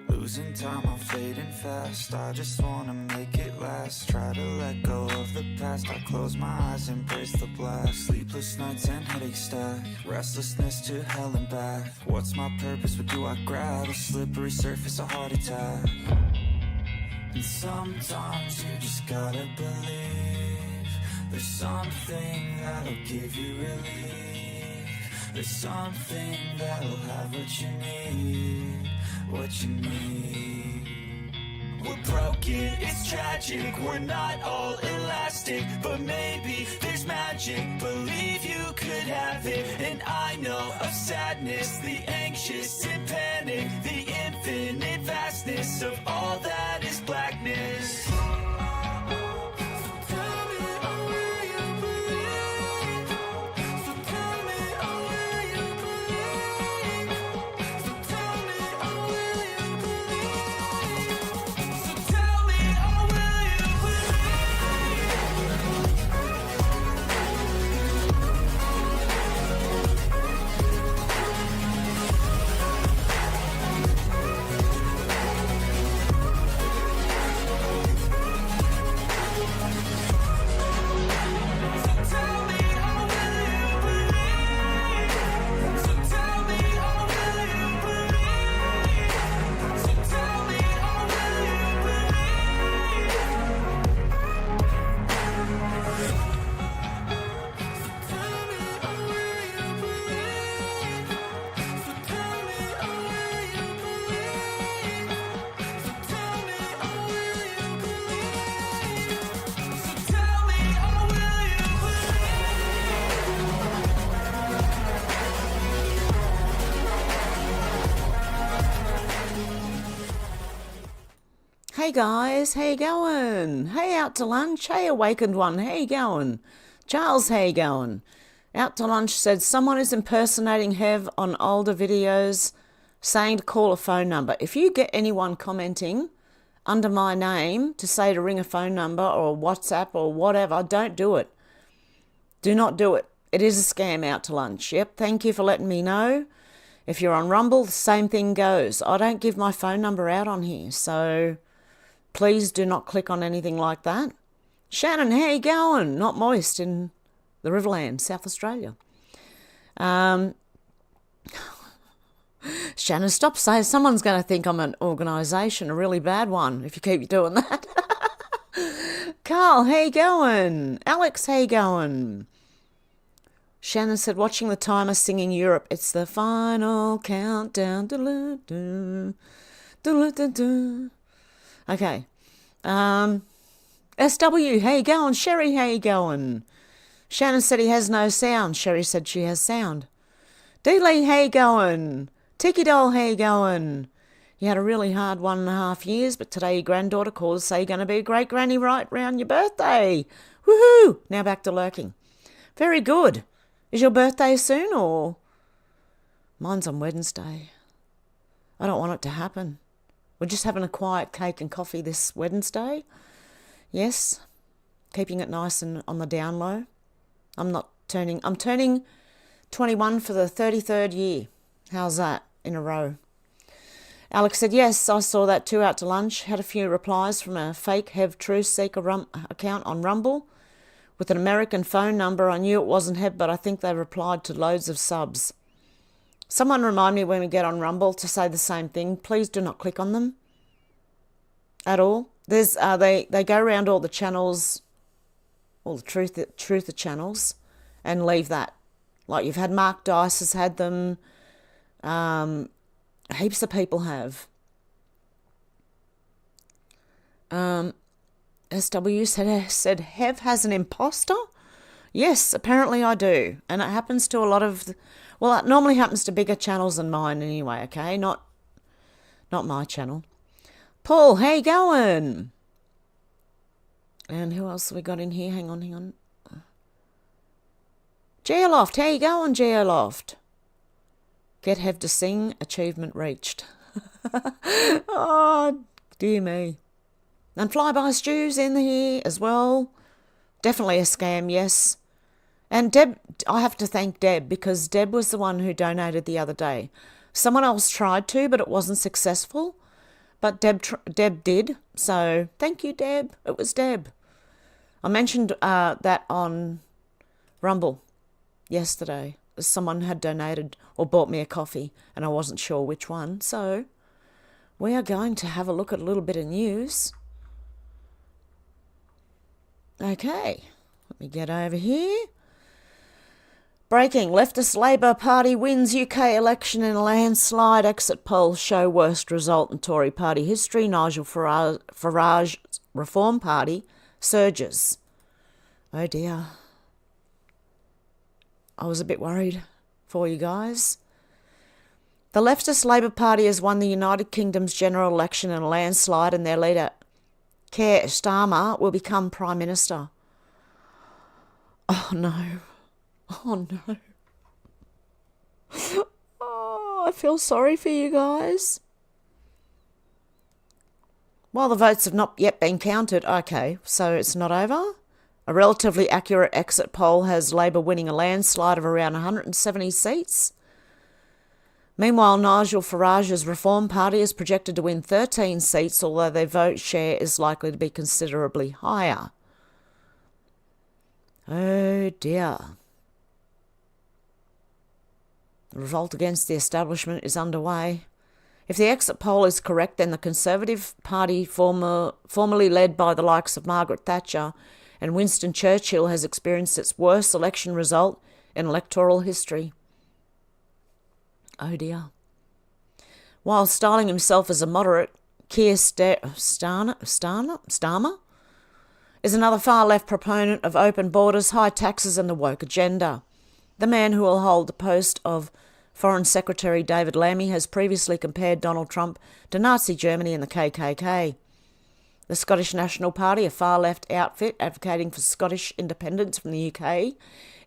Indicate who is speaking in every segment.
Speaker 1: Losing time, I'm fading fast. I just wanna make it last. Try to let go of the past. I close my eyes, embrace the blast. Sleepless nights and headache stack. Restlessness to hell and back. What's my purpose? What do I grab? A slippery surface, a heart attack. And sometimes you just gotta believe there's something that'll give you relief. There's something that'll have what you need. What you need. We're broken, it's tragic. We're not all elastic, but maybe there's magic. Believe you could have it. And I know of sadness, the anxious and panic, the infinite vastness of all that is blackness.
Speaker 2: Hey guys, how you going? Hey, out to lunch. Hey, awakened one, how you going? Charles, how you going? Out to lunch said someone is impersonating Hev on older videos saying to call a phone number. If you get anyone commenting under my name to say to ring a phone number or WhatsApp or whatever, don't do it. Do not do it. It is a scam. Out to lunch. Yep, thank you for letting me know. If you're on Rumble, the same thing goes. I don't give my phone number out on here, so please do not click on anything like that. Shannon, how you going? Not moist in the Riverland, South Australia. Shannon, stop saying someone's going to think I'm an organisation, a really bad one, if you keep doing that. Carl, how you going? Alex, how you going? Shannon said, watching the timer singing Europe. It's the final countdown. Okay. SW, how you going? Sherry, how you going? Shannon said he has no sound. Sherry said she has sound. D-Lee, how you going? Tiki Doll, how you going? You had a really hard 1.5 years, but today your granddaughter called to say you're going to be a great granny right round your birthday. Woohoo! Now back to lurking. Very good. Is your birthday soon or? Mine's on Wednesday. I don't want it to happen. We're just having a quiet cake and coffee this Wednesday. Yes, keeping it nice and on the down low. I'm turning 21 for the 33rd year. How's that in a row? Alex said, yes, I saw that too, out to lunch. Had a few replies from a fake Hev Truthseeker account on Rumble with an American phone number. I knew it wasn't Hev, but I think they replied to loads of subs. Someone remind me when we get on Rumble to say the same thing. Please do not click on them at all. There's they go around all the channels, all the truther channels, and leave that. Like you've had Mark Dice has had them. Heaps of people have. SW said Hev has an imposter. Yes, apparently I do, and it happens to a lot of. Well, it normally happens to bigger channels than mine anyway. Okay, not my channel. Paul, how you going? And who else have we got in here? Hang on. Geoloft, how you going, Geoloft? Get Hev to sing, achievement reached. Oh, dear me. And Flyby Stew's in here as well. Definitely a scam, yes. And Deb, I have to thank Deb, because Deb was the one who donated the other day. Someone else tried to, but it wasn't successful. But Deb did. So thank you, Deb. It was Deb. I mentioned that on Rumble yesterday. Someone had donated or bought me a coffee, and I wasn't sure which one. So we are going to have a look at a little bit of news. Okay, let me get over here. Breaking, leftist Labour Party wins UK election in a landslide. Exit polls show worst result in Tory party history. Nigel Farage's Reform Party surges. Oh dear. I was a bit worried for you guys. The leftist Labour Party has won the United Kingdom's general election in a landslide, and their leader, Keir Starmer, will become Prime Minister. Oh no. Oh no. Oh, I feel sorry for you guys. While the votes have not yet been counted, okay, so it's not over. A relatively accurate exit poll has Labour winning a landslide of around 170 seats. Meanwhile, Nigel Farage's Reform Party is projected to win 13 seats, although their vote share is likely to be considerably higher. Oh dear. The revolt against the establishment is underway. If the exit poll is correct, then the Conservative Party, formerly led by the likes of Margaret Thatcher and Winston Churchill, has experienced its worst election result in electoral history. Oh dear. While styling himself as a moderate, Keir Starmer is another far-left proponent of open borders, high taxes and the woke agenda. The man who will hold the post of Foreign Secretary David Lammy has previously compared Donald Trump to Nazi Germany and the KKK. The Scottish National Party, a far-left outfit advocating for Scottish independence from the UK,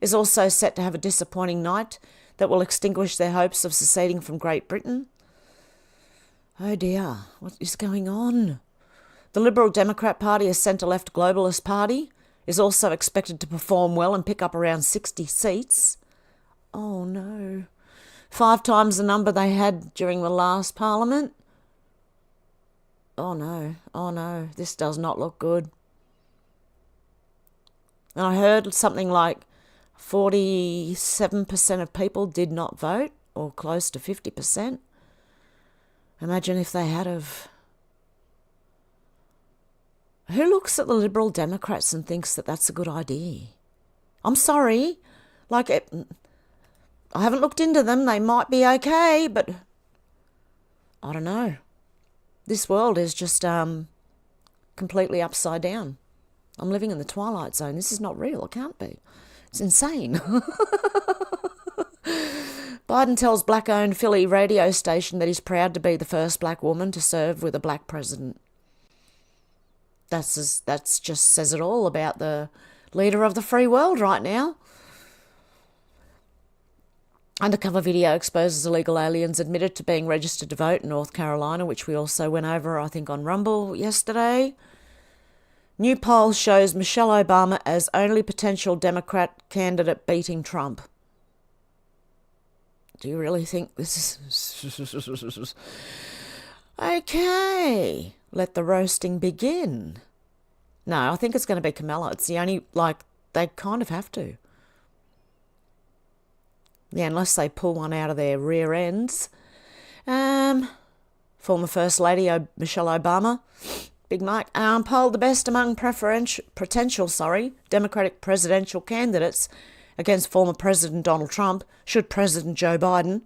Speaker 2: is also set to have a disappointing night that will extinguish their hopes of seceding from Great Britain. Oh dear, what is going on? The Liberal Democrat Party, a centre-left globalist party, is also expected to perform well and pick up around 60 seats. Oh no. 5 times the number they had during the last parliament. Oh no, this does not look good. And I heard something like 47% of people did not vote, or close to 50%. Imagine if they had of. Who looks at the Liberal Democrats and thinks that that's a good idea? I'm sorry. I haven't looked into them. They might be okay, but I don't know. This world is just completely upside down. I'm living in the twilight zone. This is not real. It can't be. It's insane. Biden tells black-owned Philly radio station that he's proud to be the first black woman to serve with a black president. That's just says it all about the leader of the free world right now. Undercover video exposes illegal aliens admitted to being registered to vote in North Carolina, which we also went over, I think, on Rumble yesterday. New poll shows Michelle Obama as only potential Democrat candidate beating Trump. Do you really think this is... Okay, let the roasting begin. No, I think it's going to be Kamala. It's the only, they kind of have to. Yeah, unless they pull one out of their rear ends. Former First Lady Michelle Obama, Big Mike, polled the best among potential Democratic presidential candidates against former President Donald Trump, should President Joe Biden,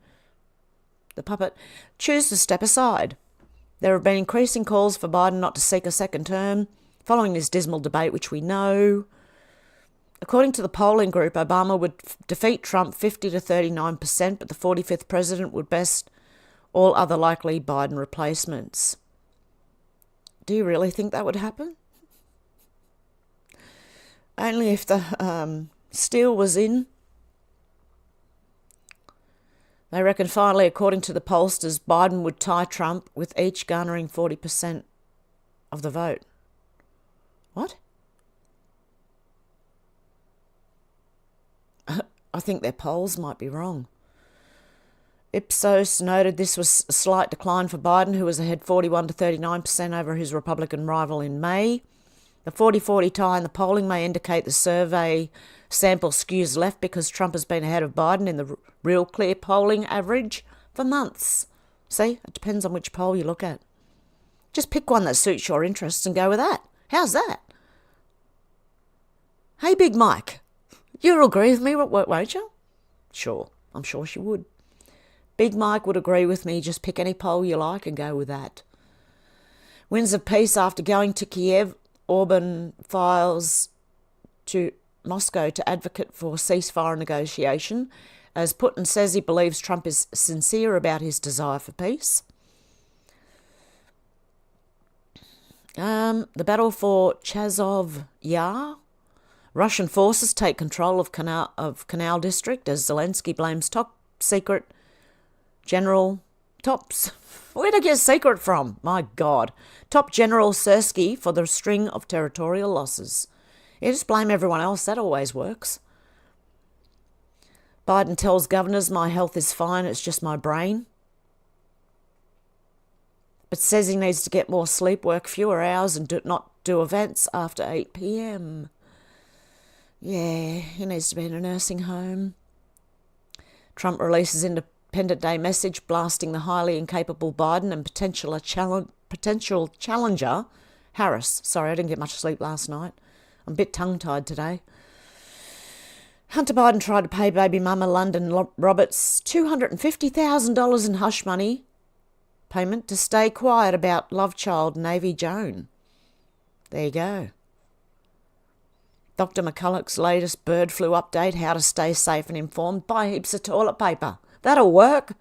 Speaker 2: the puppet, choose to step aside. There have been increasing calls for Biden not to seek a second term, following this dismal debate, which we know. According to the polling group, Obama would defeat Trump 50 to 39%, but the 45th president would best all other likely Biden replacements. Do you really think that would happen? Only if the steel was in. They reckon finally, according to the pollsters, Biden would tie Trump, with each garnering 40% of the vote. What? I think their polls might be wrong. Ipsos noted this was a slight decline for Biden, who was ahead 41 to 39% over his Republican rival in May. The 40-40 tie in the polling may indicate the survey sample skews left because Trump has been ahead of Biden in the Real Clear polling average for months. See, it depends on which poll you look at. Just pick one that suits your interests and go with that. How's that? Hey, Big Mike, you'll agree with me, won't you? Sure, I'm sure she would. Big Mike would agree with me. Just pick any poll you like and go with that. Winds of peace after going to Kiev. Orban files to Moscow to advocate for ceasefire negotiation, as Putin says he believes Trump is sincere about his desire for peace. The battle for Chazov Yar. Russian forces take control of Canal District as Zelensky blames top secret General Tops. Where'd I get secret from? My God. Top General Sersky for the string of territorial losses. You just blame everyone else. That always works. Biden tells governors, my health is fine, it's just my brain. But says he needs to get more sleep, work fewer hours and not do events after 8 p.m. Yeah, he needs to be in a nursing home. Trump releases Independent Day message blasting the highly incapable Biden and potential challenger Harris. Sorry, I didn't get much sleep last night. I'm a bit tongue-tied today. Hunter Biden tried to pay baby mama London Roberts $250,000 in hush money payment to stay quiet about love child Navy Joan. There you go. Dr. McCulloch's latest bird flu update, how to stay safe and informed. Buy heaps of toilet paper. That'll work.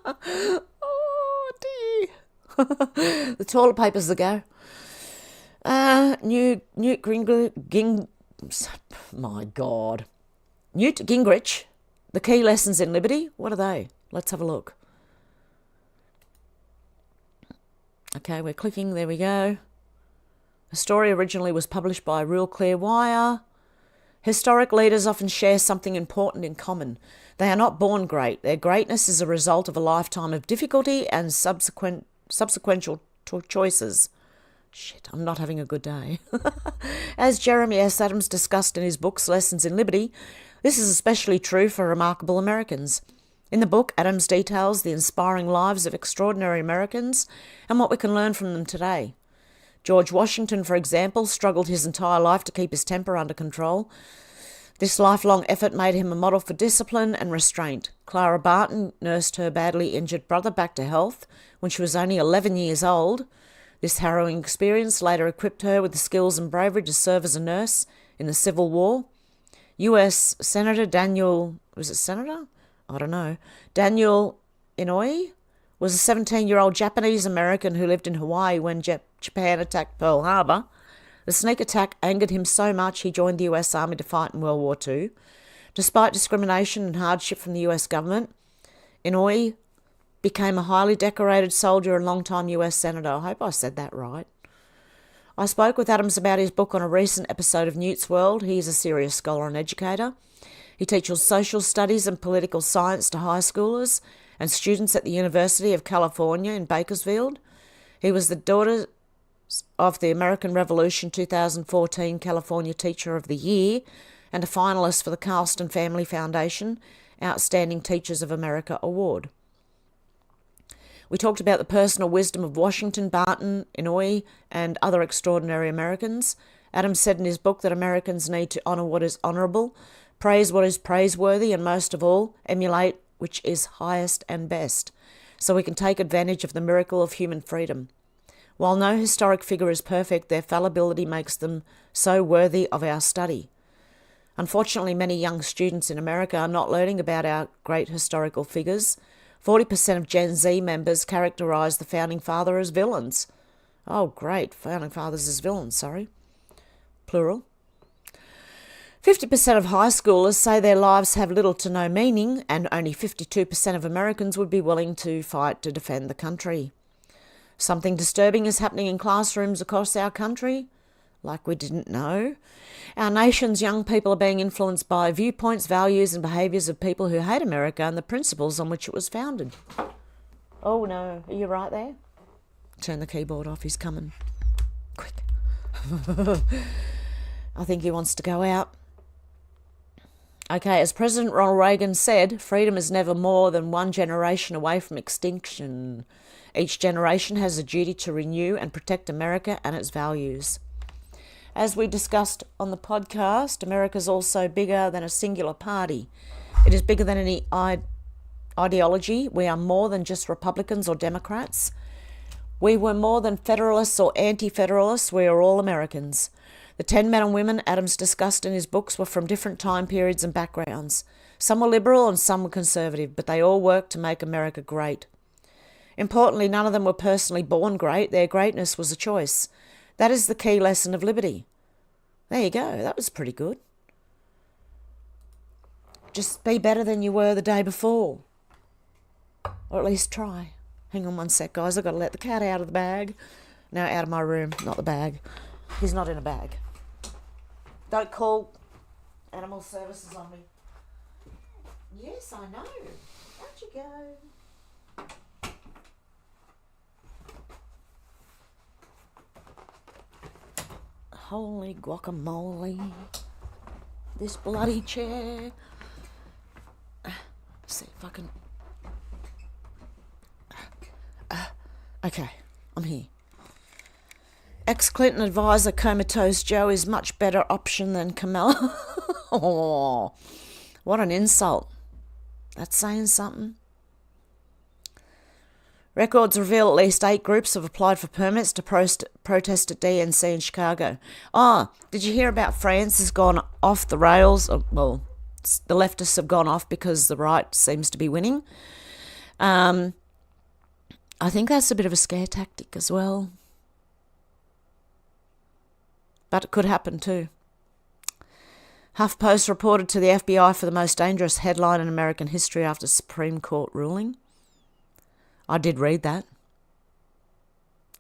Speaker 2: Oh, dear. The toilet paper's the go. Newt Gingrich. The key lessons in liberty. What are they? Let's have a look. Okay, we're clicking. There we go. The story originally was published by Real Clear Wire. Historic leaders often share something important in common. They are not born great. Their greatness is a result of a lifetime of difficulty and subsequential choices. Shit, I'm not having a good day. As Jeremy S. Adams discussed in his books Lessons in Liberty, this is especially true for remarkable Americans. In the book, Adams details the inspiring lives of extraordinary Americans and what we can learn from them today. George Washington, for example, struggled his entire life to keep his temper under control. This lifelong effort made him a model for discipline and restraint. Clara Barton nursed her badly injured brother back to health when she was only 11 years old. This harrowing experience later equipped her with the skills and bravery to serve as a nurse in the Civil War. U.S. Senator Daniel Inouye was a 17-year-old Japanese-American who lived in Hawaii when Japan attacked Pearl Harbor. The sneak attack angered him so much he joined the U.S. Army to fight in World War II. Despite discrimination and hardship from the U.S. government, Inouye became a highly decorated soldier and long-time U.S. Senator. I hope I said that right. I spoke with Adams about his book on a recent episode of Newt's World. He is a serious scholar and educator. He teaches social studies and political science to high schoolers and students at the University of California in Bakersfield. He was the daughter of the American Revolution 2014 California Teacher of the Year and a finalist for the Carlston Family Foundation Outstanding Teachers of America Award. We talked about the personal wisdom of Washington, Barton, Inouye, and other extraordinary Americans. Adams said in his book that Americans need to honour what is honourable, praise what is praiseworthy, and most of all, emulate which is highest and best, so we can take advantage of the miracle of human freedom. While no historic figure is perfect, their fallibility makes them so worthy of our study. Unfortunately, many young students in America are not learning about our great historical figures. 40% of Gen Z members characterise the Founding Father as villains. Oh, great. Founding Fathers as villains, sorry. Plural. 50% of high schoolers say their lives have little to no meaning, and only 52% of Americans would be willing to fight to defend the country. Something disturbing is happening in classrooms across our country. like we didn't know. Our nation's young people are being influenced by viewpoints, values and behaviours of people who hate America and the principles on which it was founded. Oh no, are you right there? Turn the keyboard off, he's coming. Quick. I think he wants to go out. Okay, as President Ronald Reagan said, freedom is never more than one generation away from extinction. Each generation has a duty to renew and protect America and its values. As we discussed on the podcast, America is also bigger than a singular party. It is bigger than any ideology. We are more than just Republicans or Democrats. We were more than Federalists or Anti-Federalists. We are all Americans. The 10 men and women Adams discussed in his books were from different time periods and backgrounds. Some were liberal and some were conservative, but they all worked to make America great. Importantly, none of them were personally born great. Their greatness was a choice. That is the key lesson of liberty. There you go. That was pretty good. Just be better than you were the day before. Or at least try. Hang on one sec, guys. I've got to let the cat out of the bag. Now out of my room, not the bag. He's not in a bag. Don't call animal services on me. Yes, I know. Out you go. Holy guacamole. This bloody chair. Let's see if I can... Okay, I'm here. Ex-Clinton advisor Comatose Joe is much better option than Kamala. Oh, what an insult. That's saying something. Records reveal at least 8 groups have applied for permits to protest at DNC in Chicago. Oh, did you hear about France has gone off the rails? Well, the leftists have gone off because the right seems to be winning. I think that's a bit of a scare tactic as well. But it could happen too. HuffPost reported to the FBI for the most dangerous headline in American history after Supreme Court ruling. I did read that.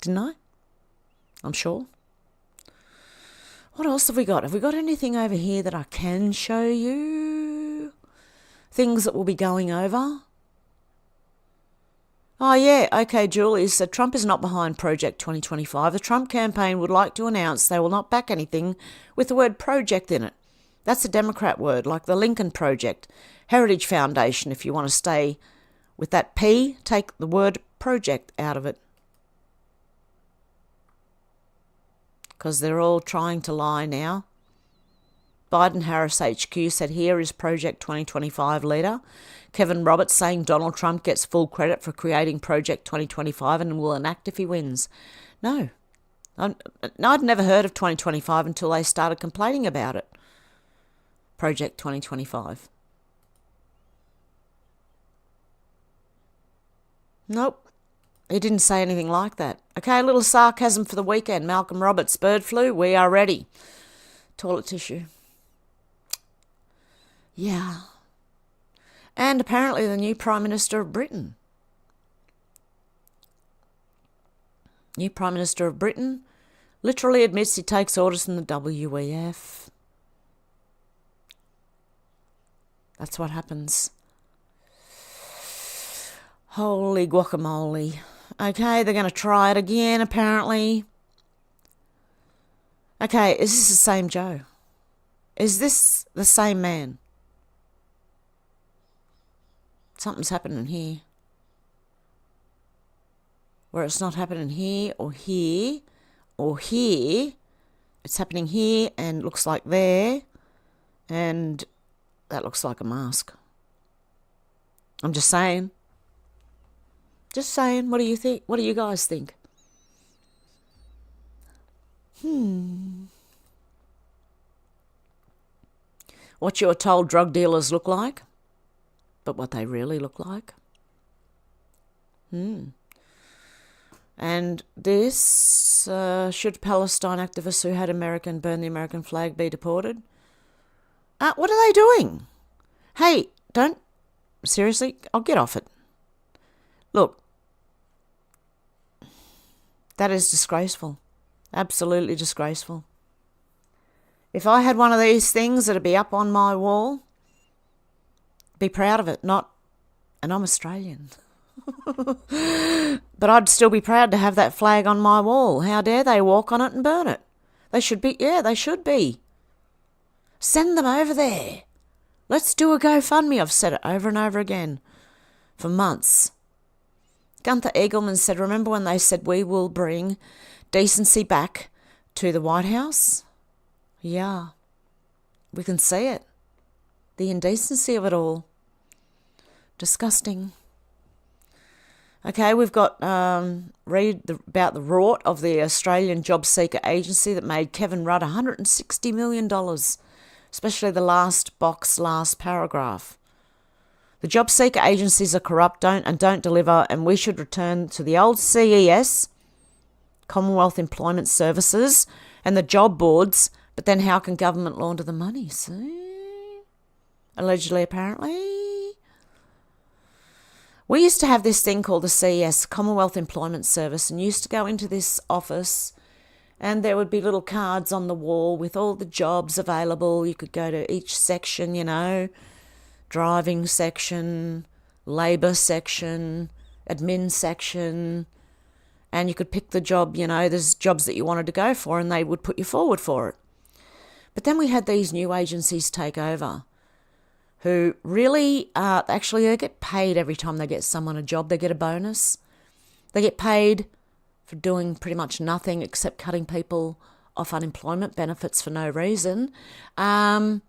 Speaker 2: Didn't I? I'm sure. What else have we got? Have we got anything over here that I can show you? Things that we'll be going over? Oh, yeah. Okay, Julie said Trump is not behind Project 2025. The Trump campaign would like to announce they will not back anything with the word project in it. That's a Democrat word, like the Lincoln Project. Heritage Foundation, if you want to stay with that P, take the word project out of it. Because they're all trying to lie now. Biden-Harris HQ said here is Project 2025 leader. Kevin Roberts saying Donald Trump gets full credit for creating Project 2025 and will enact if he wins. No. I'd never heard of 2025 until they started complaining about it. Project 2025. Nope. He didn't say anything like that. Okay, a little sarcasm for the weekend. Malcolm Roberts, bird flu, we are ready. Toilet tissue. Yeah. And apparently the new Prime Minister of Britain. New Prime Minister of Britain literally admits he takes orders from the WEF. That's what happens. Holy guacamole. Okay, they're going to try it again, apparently. Okay, is this the same Joe? Is this the same man? Something's happening here. Where it's not happening here or here or here. It's happening here and looks like there. And that looks like a mask. I'm just saying. Just saying. What do you think? What do you guys think? What you're told drug dealers look like, but what they really look like. And this, should Palestine activists who had burn the American flag be deported? What are they doing? Hey, don't, seriously, I'll get off it. Look, that is disgraceful. Absolutely disgraceful. If I had one of these things, it'd be up on my wall. Be proud of it, not, and I'm Australian. But I'd still be proud to have that flag on my wall. How dare they walk on it and burn it? They should be, they should be. Send them over there. Let's do a GoFundMe. I've said it over and over again for months. Gunther Eagleman said, remember when they said we will bring decency back to the White House? Yeah, we can see it. The indecency of it all. Disgusting. Okay, we've got about the rort of the Australian job seeker agency that made Kevin Rudd $160 million, especially the last box, last paragraph. The job seeker agencies are corrupt, don't deliver, and we should return to the old CES, Commonwealth Employment Services, and the job boards. But then how can government launder the money? See? Allegedly, apparently. We used to have this thing called the CES, Commonwealth Employment Service, and used to go into this office and there would be little cards on the wall with all the jobs available. You could go to each section, driving section, labour section, admin section, and you could pick the job, there's jobs that you wanted to go for and they would put you forward for it. But then we had these new agencies take over who really, they get paid every time they get someone a job. They get a bonus. They get paid for doing pretty much nothing except cutting people off unemployment benefits for no reason. They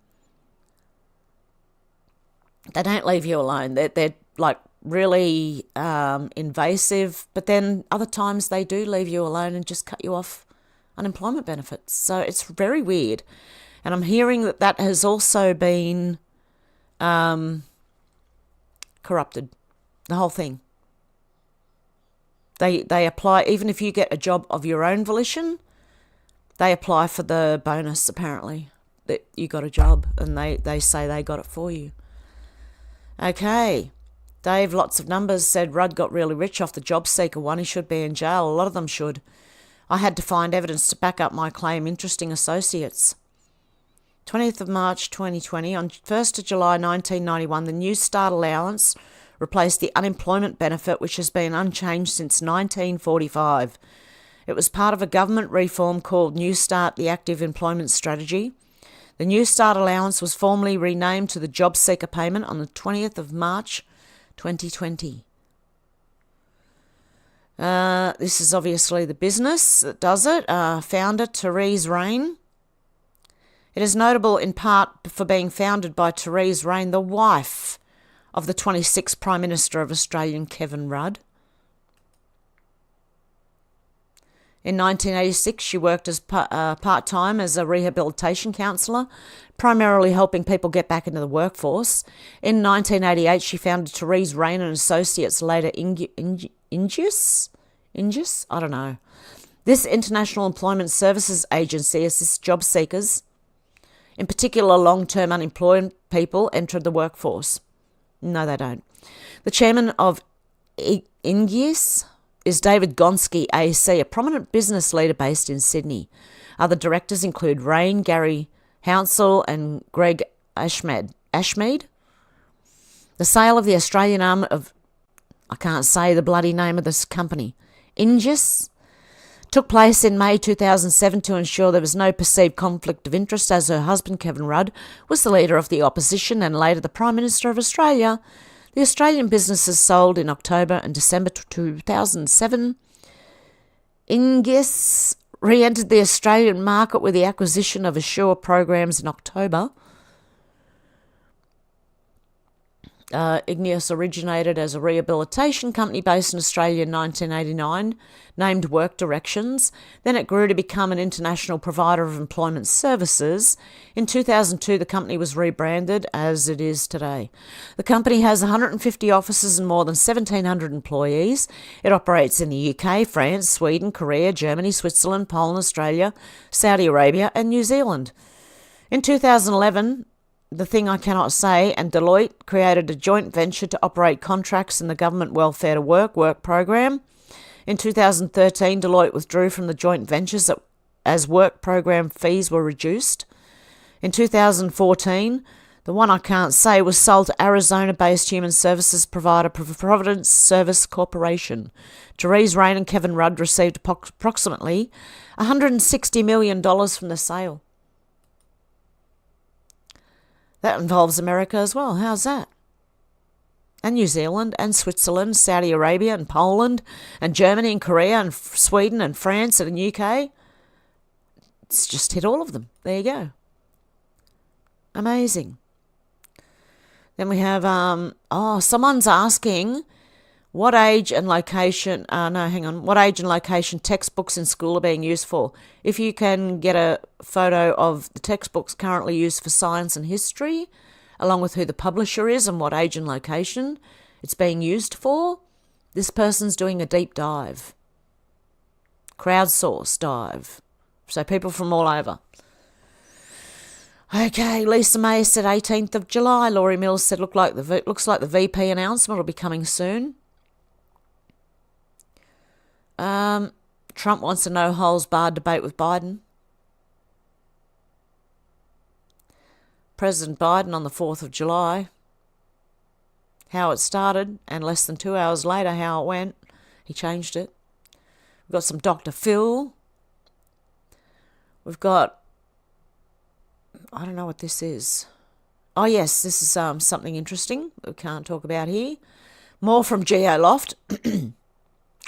Speaker 2: don't leave you alone. They're like really invasive, but then other times they do leave you alone and just cut you off unemployment benefits. So it's very weird. And I'm hearing that has also been corrupted, the whole thing. They apply, even if you get a job of your own volition, they apply for the bonus, apparently, that you got a job, and they say they got it for you. Okay. Dave, lots of numbers, said Rudd got really rich off the job seeker one. He should be in jail. A lot of them should. I had to find evidence to back up my claim. Interesting associates. 20th of March 2020, on 1st of July 1991, the New Start allowance replaced the unemployment benefit, which has been unchanged since 1945. It was part of a government reform called New Start, the Active Employment Strategy. The New Start allowance was formally renamed to the Job Seeker Payment on the 20th of March 2020. This is obviously the business that does it. Founder Therese Rain. It is notable in part for being founded by Therese Rain, the wife of the 26th Prime Minister of Australia, Kevin Rudd. In 1986, she worked as part-time as a rehabilitation counsellor, primarily helping people get back into the workforce. In 1988, she founded Therese Rain and Associates, later Ingus? I don't know. This international employment services agency assists job seekers, in particular long-term unemployed people, enter the workforce. No, they don't. The chairman of Ingus is David Gonski, AC, a prominent business leader based in Sydney. Other directors include Rain, Gary Hounsell and Greg Ashmead. The sale of the Australian arm of, I can't say the bloody name of this company, Ingus, took place in May 2007 to ensure there was no perceived conflict of interest, as her husband, Kevin Rudd, was the leader of the opposition and later the Prime Minister of Australia. The Australian businesses sold in October and December 2007. Ingus re-entered the Australian market with the acquisition of Assure Programs in October. Igneous originated as a rehabilitation company based in Australia in 1989, named Work Directions. Then it grew to become an international provider of employment services. In 2002, the company was rebranded as it is today. The company has 150 offices and more than 1,700 employees. It operates in the UK, France, Sweden, Korea, Germany, Switzerland, Poland, Australia, Saudi Arabia and New Zealand. In 2011, The Thing I Cannot Say and Deloitte created a joint venture to operate contracts in the Government Welfare to Work program. In 2013, Deloitte withdrew from the joint ventures as work program fees were reduced. In 2014, the one I can't say was sold to Arizona-based human services provider Providence Service Corporation. Therese Rain and Kevin Rudd received approximately $160 million from the sale. That involves America as well. How's that? And New Zealand and Switzerland, Saudi Arabia and Poland and Germany and Korea and Sweden and France and the UK. It's just hit all of them. There you go. Amazing. Then we have, someone's asking what age and location, what age and location textbooks in school are being used for. If you can get a photo of the textbooks currently used for science and history, along with who the publisher is and what age and location it's being used for, this person's doing a deep dive. Crowdsource dive. So people from all over. Okay, Lisa May said 18th of July. Laurie Mills said looks like the VP announcement will be coming soon. Trump wants a no-holds-barred debate with Biden. President Biden on the 4th of July. How it started, and less than 2 hours later how it went. He changed it. We've got some Dr. Phil. We've got, I don't know what this is. Oh yes, this is something interesting we can't talk about here. More from Geoloft.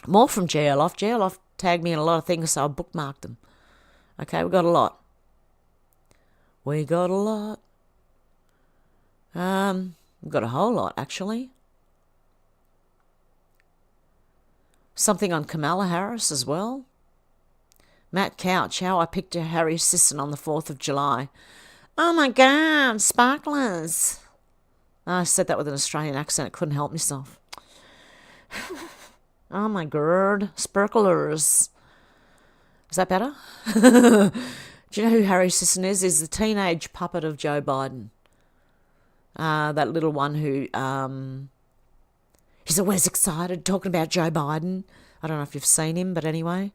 Speaker 2: More from Geoloft. Geoloft tagged me in a lot of things, so I bookmarked them. Okay, we got a lot. We got a lot. We've got a whole lot, actually. Something on Kamala Harris as well. Matt Couch, how I picked a Harry Sisson on the 4th of July. Oh my God, sparklers. I said that with an Australian accent. I couldn't help myself. Oh my God, sparklers. Is that better? Do you know who Harry Sisson is? He's the teenage puppet of Joe Biden. That little one who, he's always excited talking about Joe Biden. I don't know if you've seen him, but anyway.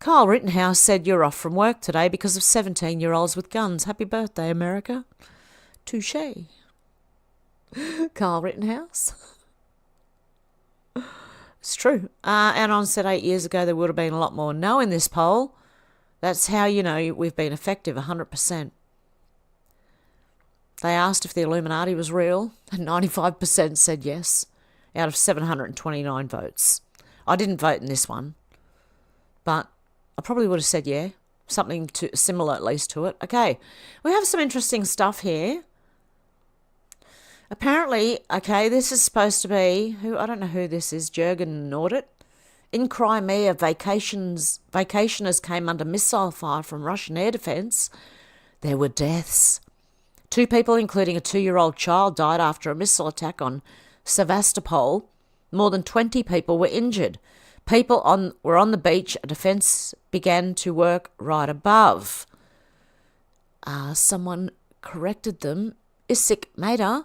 Speaker 2: Kyle Rittenhouse said you're off from work today because of 17-year-olds with guns. Happy birthday, America. Touche. Kyle Rittenhouse. It's true. Anon said 8 years ago there would have been a lot more no in this poll. That's how you know we've been effective, 100%. They asked if the Illuminati was real, and 95% said yes, out of 729 votes. I didn't vote in this one, but I probably would have said yeah, something similar at least to it. Okay, we have some interesting stuff here. Apparently, okay, this is supposed to be, I don't know who this is, Jurgen Nordit. In Crimea, vacationers came under missile fire from Russian air defence. There were deaths. 2 people, including a 2-year-old child, died after a missile attack on Sevastopol. More than 20 people were injured. People were on the beach. A defence began to work right above. Someone corrected them. Isik Mater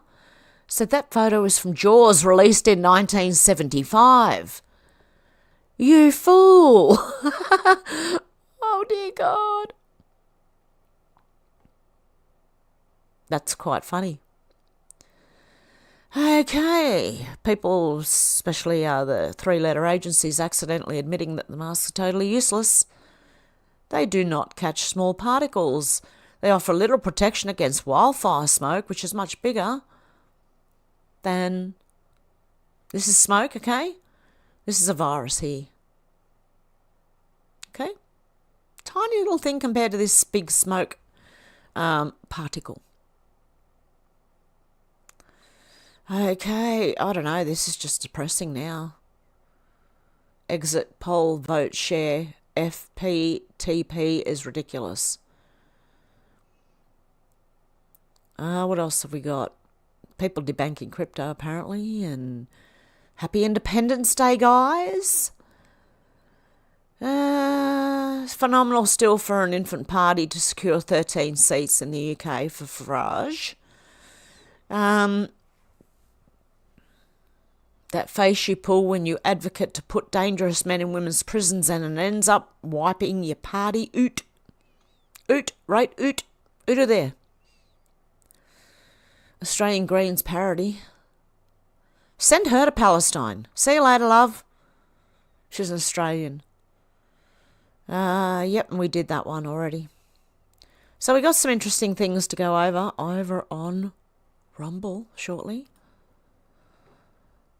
Speaker 2: said that photo is from Jaws, released in 1975. You fool! Oh dear God. That's quite funny. Okay, people, especially the 3-letter agencies, accidentally admitting that the masks are totally useless. They do not catch small particles. They offer little protection against wildfire smoke, which is much bigger than... This is smoke, okay? This is a virus here. Okay? Tiny little thing compared to this big smoke particle. Okay, I don't know, this is just depressing now. Exit poll vote share FPTP is ridiculous. What else have we got? People debanking crypto apparently, and happy Independence Day, guys. Phenomenal still for an infant party to secure 13 seats in the UK for Farage. That face you pull when you advocate to put dangerous men in women's prisons and it ends up wiping your party. Oot. Oot, right, oot. Udo there. Australian Greens parody. Send her to Palestine. See you later, love. She's an Australian. Yep, and we did that one already. So we got some interesting things to go over on Rumble shortly.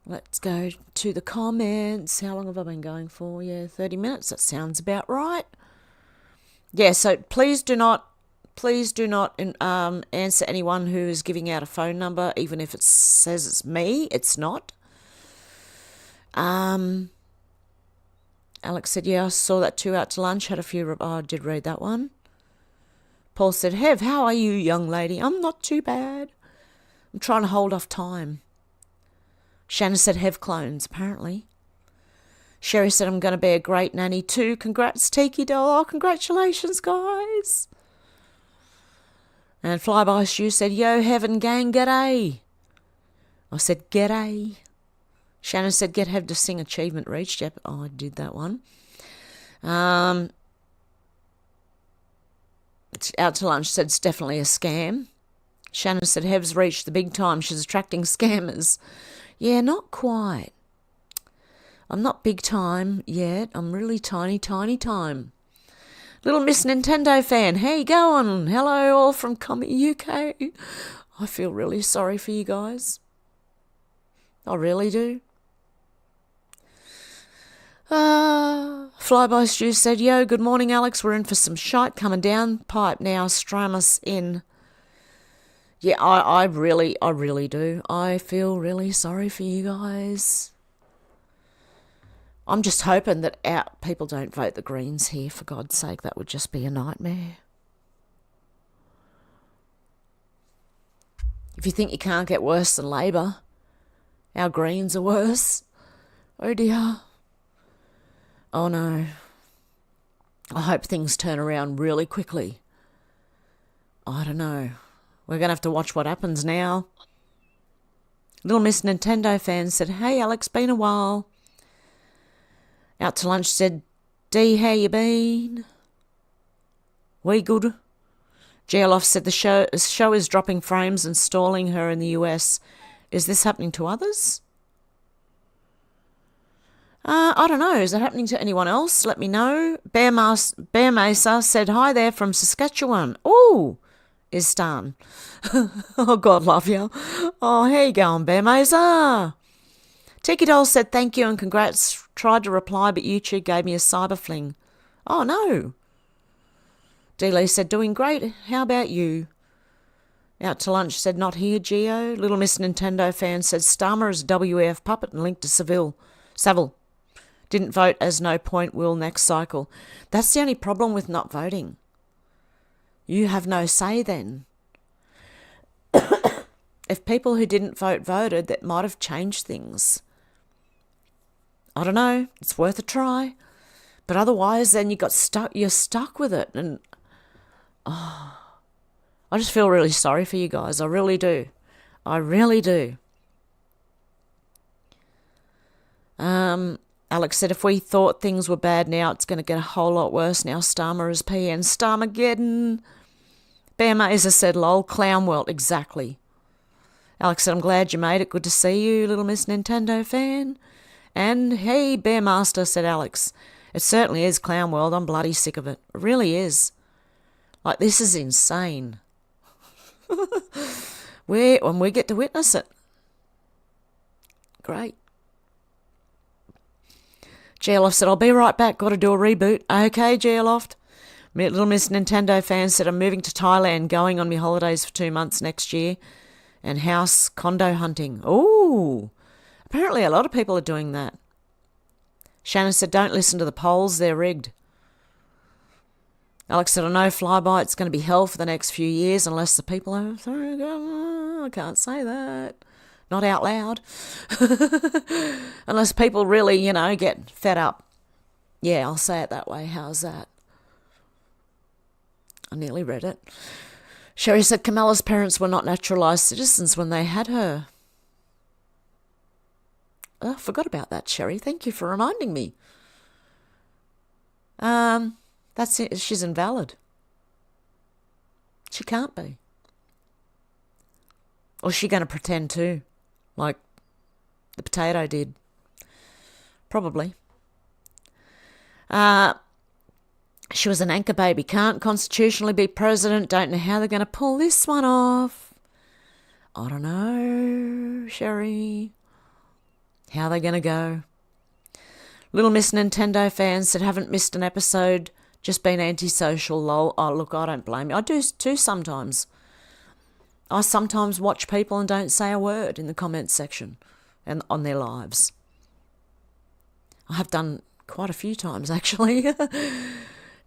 Speaker 2: Let's go to the comments. How long have I been going for? Yeah, 30 minutes. That sounds about right. Yeah, so please do not answer anyone who is giving out a phone number, even if it says it's me. It's not. Alex said, yeah, I saw that too out to lunch. Had a few. I did read that one. Paul said, Hev, how are you, young lady? I'm not too bad. I'm trying to hold off time. Shannon said, Hev clones, apparently. Sherry said, I'm going to be a great nanny too. Congrats, Tiki doll. Oh, congratulations, guys. And Flyby Stew said, yo, Heaven gang, g'day. I said, g'day. Shannon said, get Hev to sing achievement reached. Yep, I did that one. Out to lunch said, it's definitely a scam. Shannon said, Hev's reached the big time. She's attracting scammers. Yeah, not quite. I'm not big time yet. I'm really tiny time. Little Miss Nintendo fan, how you going? Hello, all from Comet UK. I feel really sorry for you guys. I really do. Flyby Stew said, yo, good morning, Alex. We're in for some shite coming down pipe now. Strum us in. Yeah, I really do. I feel really sorry for you guys. I'm just hoping that people don't vote the Greens here, for God's sake. That would just be a nightmare. If you think you can't get worse than Labor, our Greens are worse. Oh dear. Oh no. I hope things turn around really quickly. I don't know. We're going to have to watch what happens now. Little Miss Nintendo fan said, hey Alex, been a while. Out to lunch said, D, how you been? We good? Geoloff said the show is dropping frames and stalling her in the US. Is this happening to others? I don't know. Is it happening to anyone else? Let me know. Bear Mesa said, hi there from Saskatchewan. Ooh, is Stan. Oh, God love you. Oh, how you going, Bear Mesa? Tiki Doll said, thank you and congrats. Tried to reply, but YouTube gave me a cyber fling. Oh, no. D-Lee said, doing great. How about you? Out to lunch said, not here, Geo. Little Miss Nintendo fan said, Starmer is a WF puppet and linked to Saville. Didn't vote as no point, will next cycle. That's the only problem with not voting. You have no say then. If people who didn't vote voted, that might have changed things. I don't know. It's worth a try. But otherwise, then you're stuck with it. And I just feel really sorry for you guys. I really do. I really do. Alex said, if we thought things were bad now, it's going to get a whole lot worse now. Starmer is PN. Starmageddon. Bear Mazer said, lol, clown world. Exactly. Alex said, I'm glad you made it. Good to see you, Little Miss Nintendo fan. And hey, Bear Master, said Alex. It certainly is clown world. I'm bloody sick of it. It really is. Like, this is insane. When we get to witness it. Great. Geoloft said, I'll be right back. Got to do a reboot. Okay, Geoloft. Little Miss Nintendo fan said, I'm moving to Thailand, going on my holidays for 2 months next year. And house condo hunting. Ooh. Apparently a lot of people are doing that. Shannon said, don't listen to the polls. They're rigged. Alex said, I know Flyby, it's going to be hell for the next few years unless the people are... I can't say that. Not out loud. Unless people really, get fed up. Yeah, I'll say it that way. How's that? I nearly read it. Sherry said Kamala's parents were not naturalised citizens when they had her. Oh, I forgot about that, Sherry. Thank you for reminding me. That's it. She's invalid. She can't be. Or is she going to pretend too, like the potato did? Probably. She was an anchor baby. Can't constitutionally be president. Don't know how they're going to pull this one off. I don't know, Sherry. How are they going to go? Little Miss Nintendo fans said, haven't missed an episode, just been antisocial, lol. Oh, look, I don't blame you. I do too sometimes. I sometimes watch people and don't say a word in the comments section and on their lives. I have done quite a few times, actually.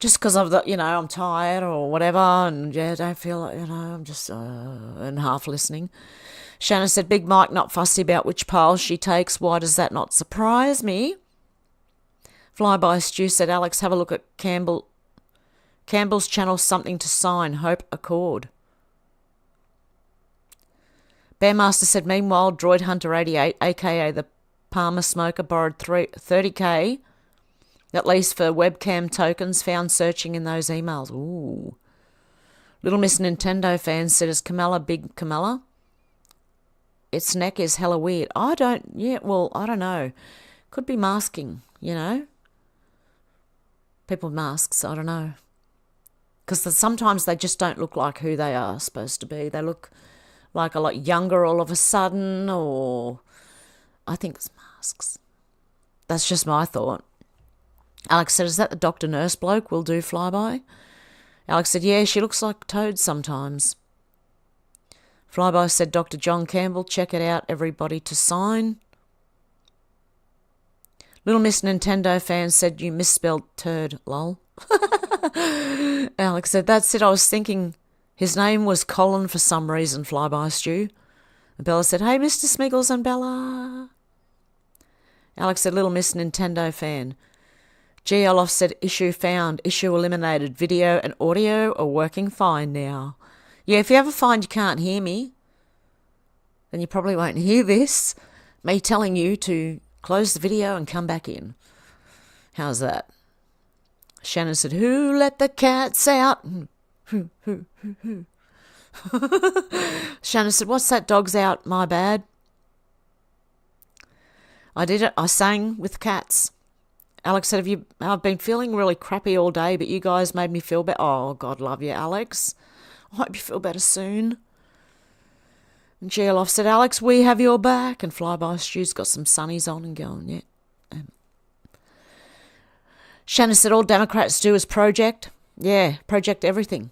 Speaker 2: Just because I'm tired or whatever, and don't feel like, I'm just and half listening. Shannon said, Big Mike not fussy about which pile she takes. Why does that not surprise me? Flyby Stu said, Alex, have a look at Campbell's channel, something to sign. Hope accord. Bearmaster said, meanwhile, Droid Hunter 88, a.k.a. the Palmer Smoker, borrowed 30k, at least for webcam tokens found searching in those emails. Ooh. Little Miss Nintendo fan said, is Kamala big Kamala? Its neck is hella weird. I don't know. Could be masking, People with masks, I don't know. Because sometimes they just don't look like who they are supposed to be. They look like a lot younger all of a sudden, or I think it's masks. That's just my thought. Alex said, is that the doctor nurse bloke we'll do Flyby? Alex said, yeah, she looks like Toad sometimes. Flyby said, Dr. John Campbell, check it out, everybody to sign. Little Miss Nintendo fan said, you misspelled turd, lol. Alex said, that's it, I was thinking his name was Colin for some reason, Flyby Stew. And Bella said, hey, Mr. Smiggles and Bella. Alex said, Little Miss Nintendo fan. GL off said, issue found, issue eliminated, video and audio are working fine now. Yeah, if you ever find you can't hear me, then you probably won't hear this, me telling you to close the video and come back in. How's that? Shannon said, who let the cats out? Shannon said, what's that, dog's out, my bad. I did it, I sang with cats. Alex said, I've been feeling really crappy all day, but you guys made me feel better. Oh, God love you, Alex. I hope you feel better soon. And Geoloff said, Alex, we have your back. And Flyby Stew's got some sunnies on and going, yeah. Shannon said, all Democrats do is project. Yeah, project everything.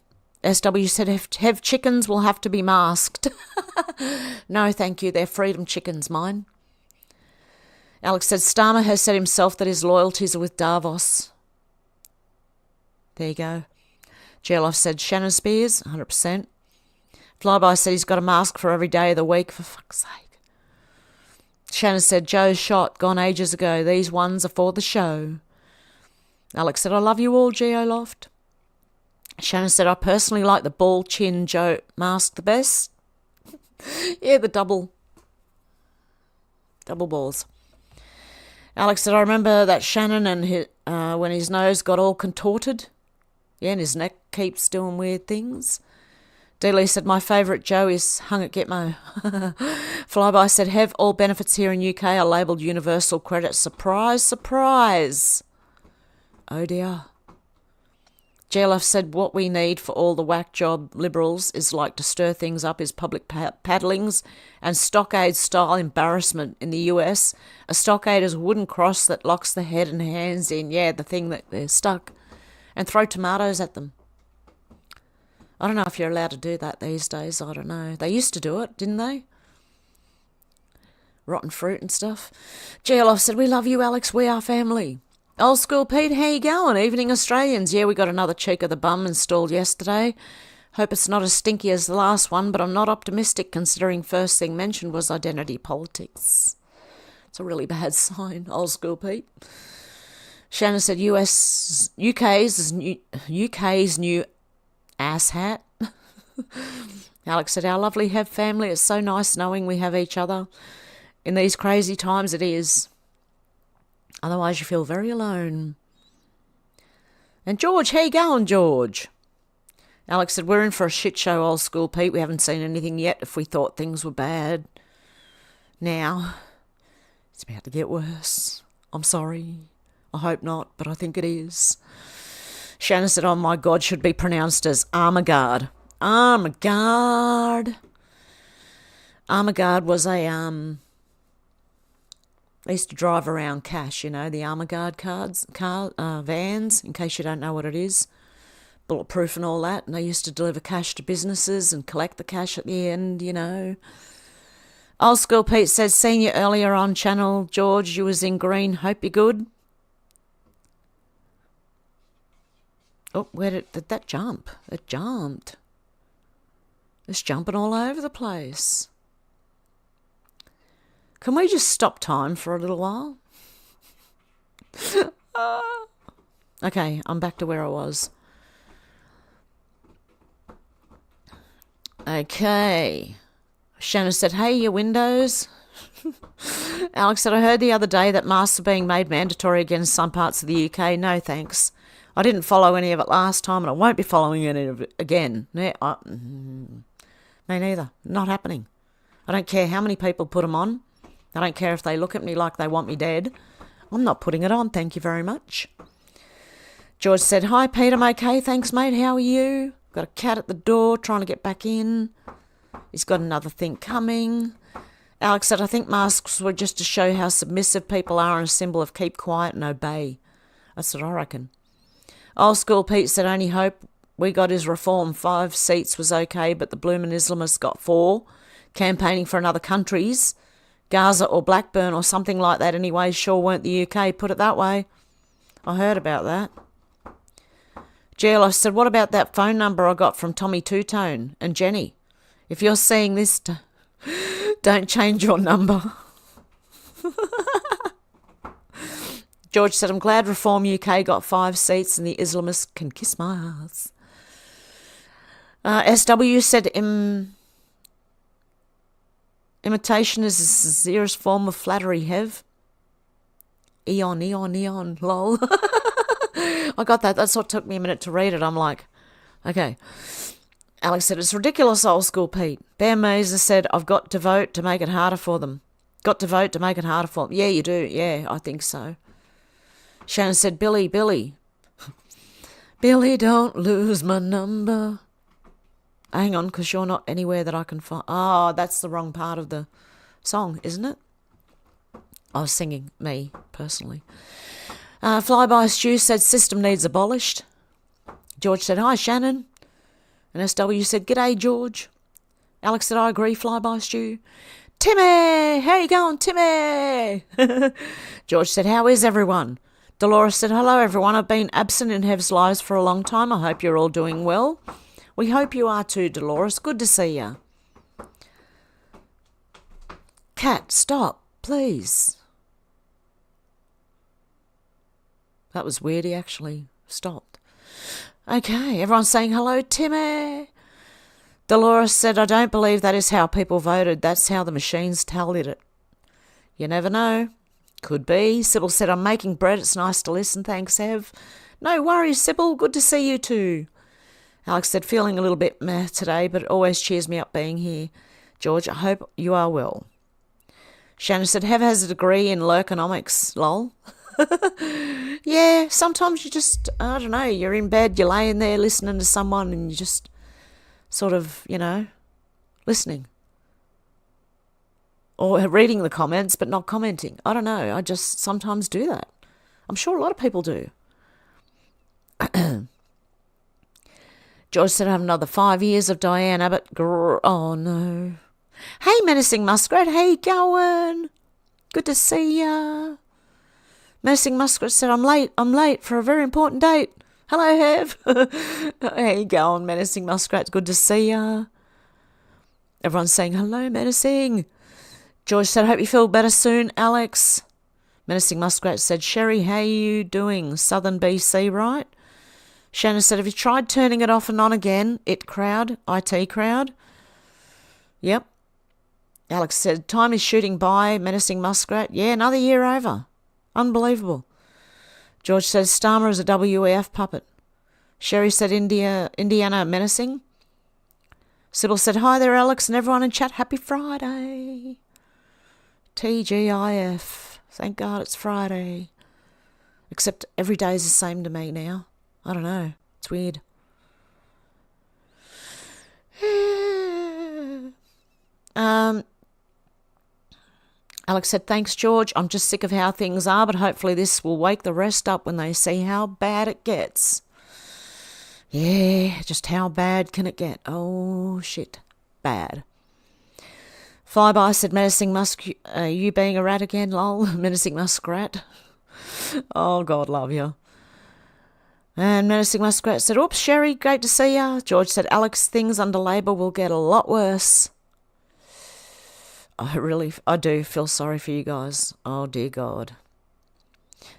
Speaker 2: SW said, have chickens will have to be masked. No, thank you. They're freedom chickens, mine. Alex said, Starmer has said himself that his loyalties are with Davos. There you go. Geoloff said, Shannon Spears, 100%. Flyby said he's got a mask for every day of the week, for fuck's sake. Shannon said, Joe's shot, gone ages ago. These ones are for the show. Alex said, I love you all, Geoloft. Shannon said, I personally like the ball chin Joe mask the best. Yeah, the double balls. Alex said, I remember that Shannon and when his nose got all contorted. Yeah, and his neck keeps doing weird things. Dealey said, my favourite Joe is hung at Gitmo. Flyby said, Hev, all benefits here in UK are labelled universal credit. Surprise, surprise. Oh dear. JLF said, what we need for all the whack job Liberals is like to stir things up is public paddlings and stockade-style embarrassment in the US. A stockade is a wooden cross that locks the head and hands in, yeah, the thing that they're stuck, and throw tomatoes at them. I don't know if you're allowed to do that these days, I don't know. They used to do it, didn't they? Rotten fruit and stuff. JLF said, we love you, Alex, we are family. Old School Pete, how you going? Evening Australians. Yeah, we got another cheek of the bum installed yesterday. Hope it's not as stinky as the last one, but I'm not optimistic considering first thing mentioned was identity politics. It's a really bad sign, Old School Pete. Shannon said UK's new ass hat. Alex said, our lovely Hev family, it's so nice knowing we have each other. In these crazy times it is. Otherwise you feel very alone. And George, how you going, George? Alex said, we're in for a shit show, old school Pete. We haven't seen anything yet if we thought things were bad. Now, it's about to get worse. I'm sorry. I hope not, but I think it is. Shannon said, oh my God, should be pronounced as Armaguard. Armaguard. Armaguard was a, I used to drive around cash, you know, the Armaguard vans, in case you don't know what it is. Bulletproof and all that. And I used to deliver cash to businesses and collect the cash at the end, you know. Old School Pete says, seen you earlier on channel, George. You was in green. Hope you're good. Oh, where did that jump? It jumped. It's jumping all over the place. Can we just stop time for a little while? Okay, I'm back to where I was. Okay. Shannon said, hey, your windows. Alex said, I heard the other day that masks are being made mandatory again in some parts of the UK. No, thanks. I didn't follow any of it last time and I won't be following any of it again. Me neither. Not happening. I don't care how many people put them on. I don't care if they look at me like they want me dead. I'm not putting it on, thank you very much. George said, hi, Pete, I'm okay. Thanks, mate. How are you? Got a cat at the door trying to get back in. He's got another thing coming. Alex said, I think masks were just to show how submissive people are and a symbol of keep quiet and obey. That's what I reckon. Old School Pete said, only hope we got his reform. 5 seats was okay, but the bloomin' Islamists got 4. Campaigning for another countries. Gaza or Blackburn or something like that anyway. Sure weren't the UK, put it that way. I heard about that. GL said, what about that phone number I got from Tommy Two-Tone and Jenny? If you're seeing this, don't change your number. George said, I'm glad Reform UK got 5 seats and the Islamists can kiss my ass. SW said, imitation is the sincerest form of flattery, Hev. Eon, lol. I got that. That's what took me a minute to read it. I'm like, okay. Alex said, it's ridiculous, Old School Pete. Bear Mazer said, I've got to vote to make it harder for them. Got to vote to make it harder for them. Yeah, you do. Yeah, I think so. Shannon said, Billy. Billy, don't lose my number. Hang on, because you're not anywhere that I can find. Oh, that's the wrong part of the song, isn't it? I was singing, me, personally. Flyby Stew said, system needs abolished. George said, hi, Shannon. And SW said, g'day, George. Alex said, I agree, Flyby Stew. Timmy, how you going, Timmy? George said, how is everyone? Dolores said, hello, everyone. I've been absent in Hev's lives for a long time. I hope you're all doing well. We hope you are too, Dolores. Good to see you. Cat, stop, please. That was weird. He actually stopped. Okay, everyone's saying hello, Timmy. Dolores said, I don't believe that is how people voted. That's how the machines tallied it. You never know. Could be. Sybil said, I'm making bread. It's nice to listen. Thanks, Hev. No worries, Sybil. Good to see you too. Alex said, feeling a little bit meh today, but it always cheers me up being here. George, I hope you are well. Shannon said, Hev has a degree in lurkonomics, lol. Yeah, sometimes you just, I don't know, you're in bed, you're laying there listening to someone and you just sort of, you know, listening. Or reading the comments but not commenting. I don't know, I just sometimes do that. I'm sure a lot of people do. George said, I have another 5 years of Diane Abbott. Oh, no. Hey, Menacing Muskrat, how you going? Good to see ya. Menacing Muskrat said, I'm late for a very important date. Hello, Hev. How you going, Menacing Muskrat? Good to see ya. Everyone's saying, hello, Menacing. George said, I hope you feel better soon, Alex. Menacing Muskrat said, Sherry, how you doing? Southern BC, right? Shannon said, have you tried turning it off and on again? IT crowd. Yep. Alex said, time is shooting by, Menacing Muskrat. Yeah, another year over. Unbelievable. George says, Starmer is a WEF puppet. Sherry said Indiana menacing. Sybil said, hi there, Alex, and everyone in chat. Happy Friday. TGIF. Thank God it's Friday. Except every day is the same to me now. I don't know. It's weird. Alex said, thanks, George. I'm just sick of how things are, but hopefully this will wake the rest up when they see how bad it gets. Yeah, just how bad can it get? Oh, shit. Bad. Flyby said, menacing you being a rat again, lol. Menacing muskrat. Oh, God love you. And menacing muskrat said, oops, Sherry, great to see ya. George said, Alex, things under Labor will get a lot worse. I do feel sorry for you guys. Oh, dear God.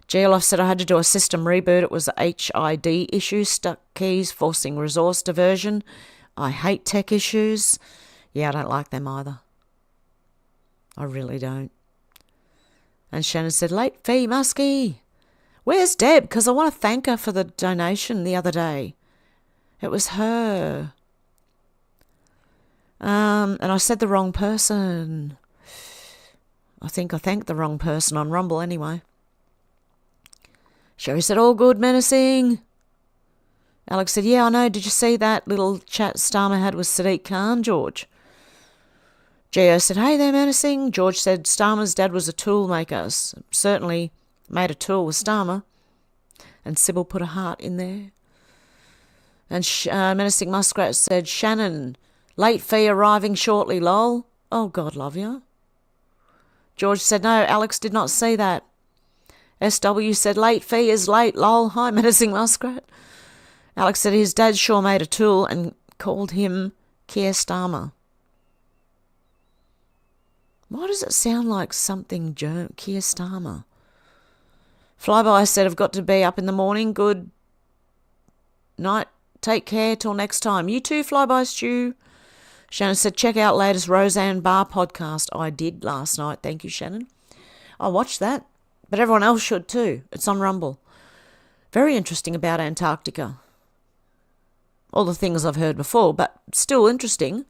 Speaker 2: GLF said, I had to do a system reboot. It was a HID issue, stuck keys, forcing resource diversion. I hate tech issues. Yeah, I don't like them either. I really don't. And Shannon said, late fee, Muskie. Where's Deb? Because I want to thank her for the donation the other day. It was her. And I said the wrong person. I think I thanked the wrong person on Rumble anyway. Sherry said, all good, menacing. Alex said, yeah, I know. Did you see that little chat Starmer had with Sadiq Khan, George? Geo said, hey there, menacing. George said, Starmer's dad was a tool maker. Certainly made a tool with Starmer. And Sybil put a heart in there. And menacing muskrat said, Shannon, late fee arriving shortly, lol. Oh, God love you. George said, no, Alex did not see that. SW said, late fee is late, lol. Hi, menacing muskrat. Alex said his dad sure made a tool and called him Keir Starmer. Why does it sound like something Keir Starmer? Flyby said, I've got to be up in the morning. Good night. Take care till next time. You too, Flyby Stew. Shannon said, check out latest Roseanne Barr podcast. I did last night. Thank you, Shannon. I watched that, but everyone else should too. It's on Rumble. Very interesting about Antarctica. All the things I've heard before, but still interesting.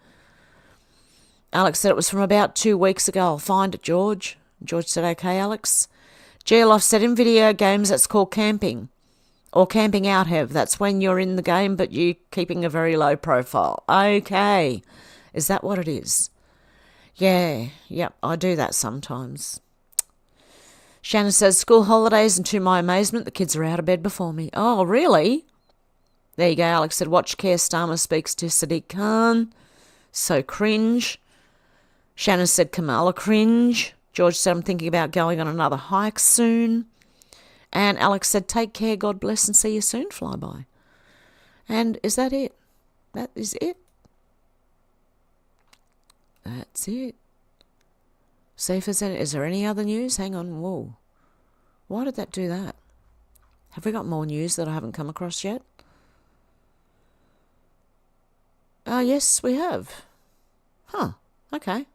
Speaker 2: Alex said it was from about 2 weeks ago. I'll find it, George. George said, okay, Alex. GLF said, in video games, that's called camping. Or camping out, Hev. That's when you're in the game, but you're keeping a very low profile. Okay. Is that what it is? Yeah. Yep, I do that sometimes. Shannon says, school holidays, and to my amazement, the kids are out of bed before me. Oh, really? There you go. Alex said, watch Keir Starmer speaks to Sadiq Khan. So cringe. Shannon said, Kamala cringe. George said, I'm thinking about going on another hike soon. And Alex said, take care, God bless, and see you soon, Flyby. And is that it? That is it. That's it. See if is there any other news? Hang on. Whoa. Why did that do that? Have we got more news that I haven't come across yet? Yes, we have. Huh. Okay.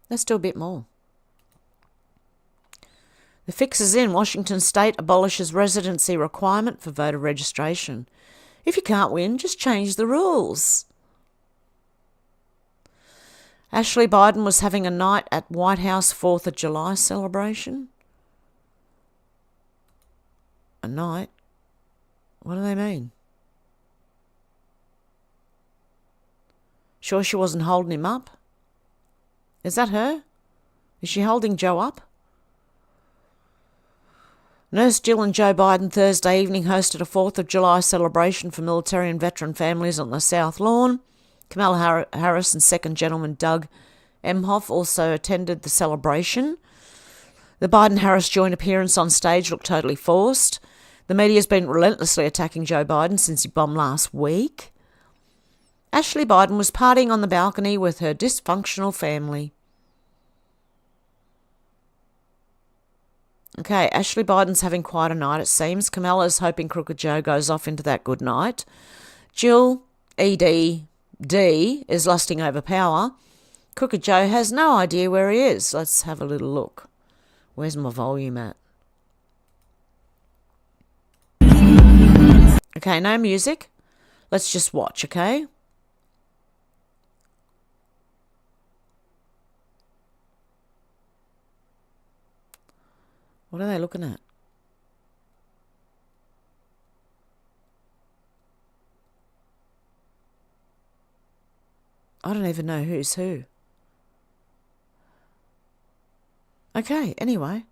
Speaker 2: Let's do a bit more. The fix is in. Washington State abolishes residency requirement for voter registration. If you can't win, just change the rules. Ashley Biden was having a night at White House 4th of July celebration. A night? What do they mean? Sure she wasn't holding him up? Is that her? Is she holding Joe up? Nurse Jill and Joe Biden Thursday evening hosted a 4th of July celebration for military and veteran families on the South Lawn. Kamala Harris and second gentleman Doug Emhoff also attended the celebration. The Biden-Harris joint appearance on stage looked totally forced. The media's been relentlessly attacking Joe Biden since he bombed last week. Ashley Biden was partying on the balcony with her dysfunctional family. Okay, Ashley Biden's having quite a night, it seems. Kamala's hoping Crooked Joe goes off into that good night. Jill, ED, D, is lusting over power. Crooked Joe has no idea where he is. Let's have a little look. Where's my volume at? Okay, no music. Let's just watch, okay? What are they looking at? I don't even know who's who. Okay, anyway.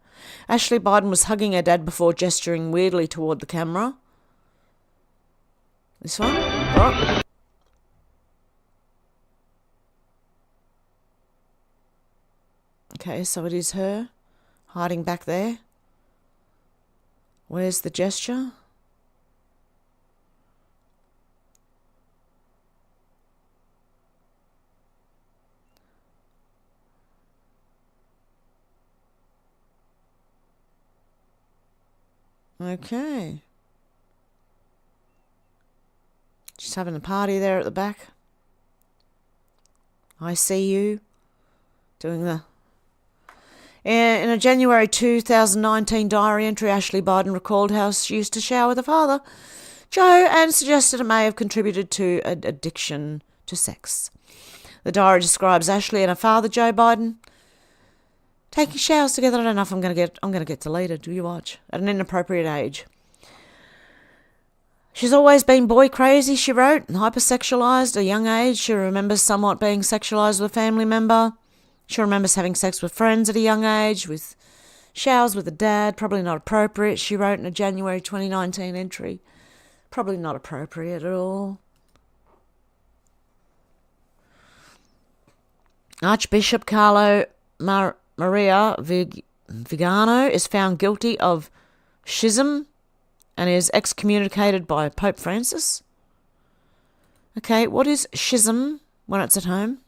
Speaker 2: Ashley Biden was hugging her dad before gesturing weirdly toward the camera. This one? Oh. Okay, so it is her hiding back there. Where's the gesture? Okay. She's having a party there at the back. I see you doing the... In a January 2019 diary entry, Ashley Biden recalled how she used to shower with her father, Joe, and suggested it may have contributed to an addiction to sex. The diary describes Ashley and her father, Joe Biden, taking showers together. I don't know if I'm going to get deleted. Do you watch? At an inappropriate age. She's always been boy crazy, she wrote, and hypersexualized at a young age. She remembers somewhat being sexualized with a family member. She remembers having sex with friends at a young age, with showers with a dad, probably not appropriate, she wrote in a January 2019 entry. Probably not appropriate at all. Archbishop Carlo Maria Vigano is found guilty of schism and is excommunicated by Pope Francis. Okay, what is schism when it's at home?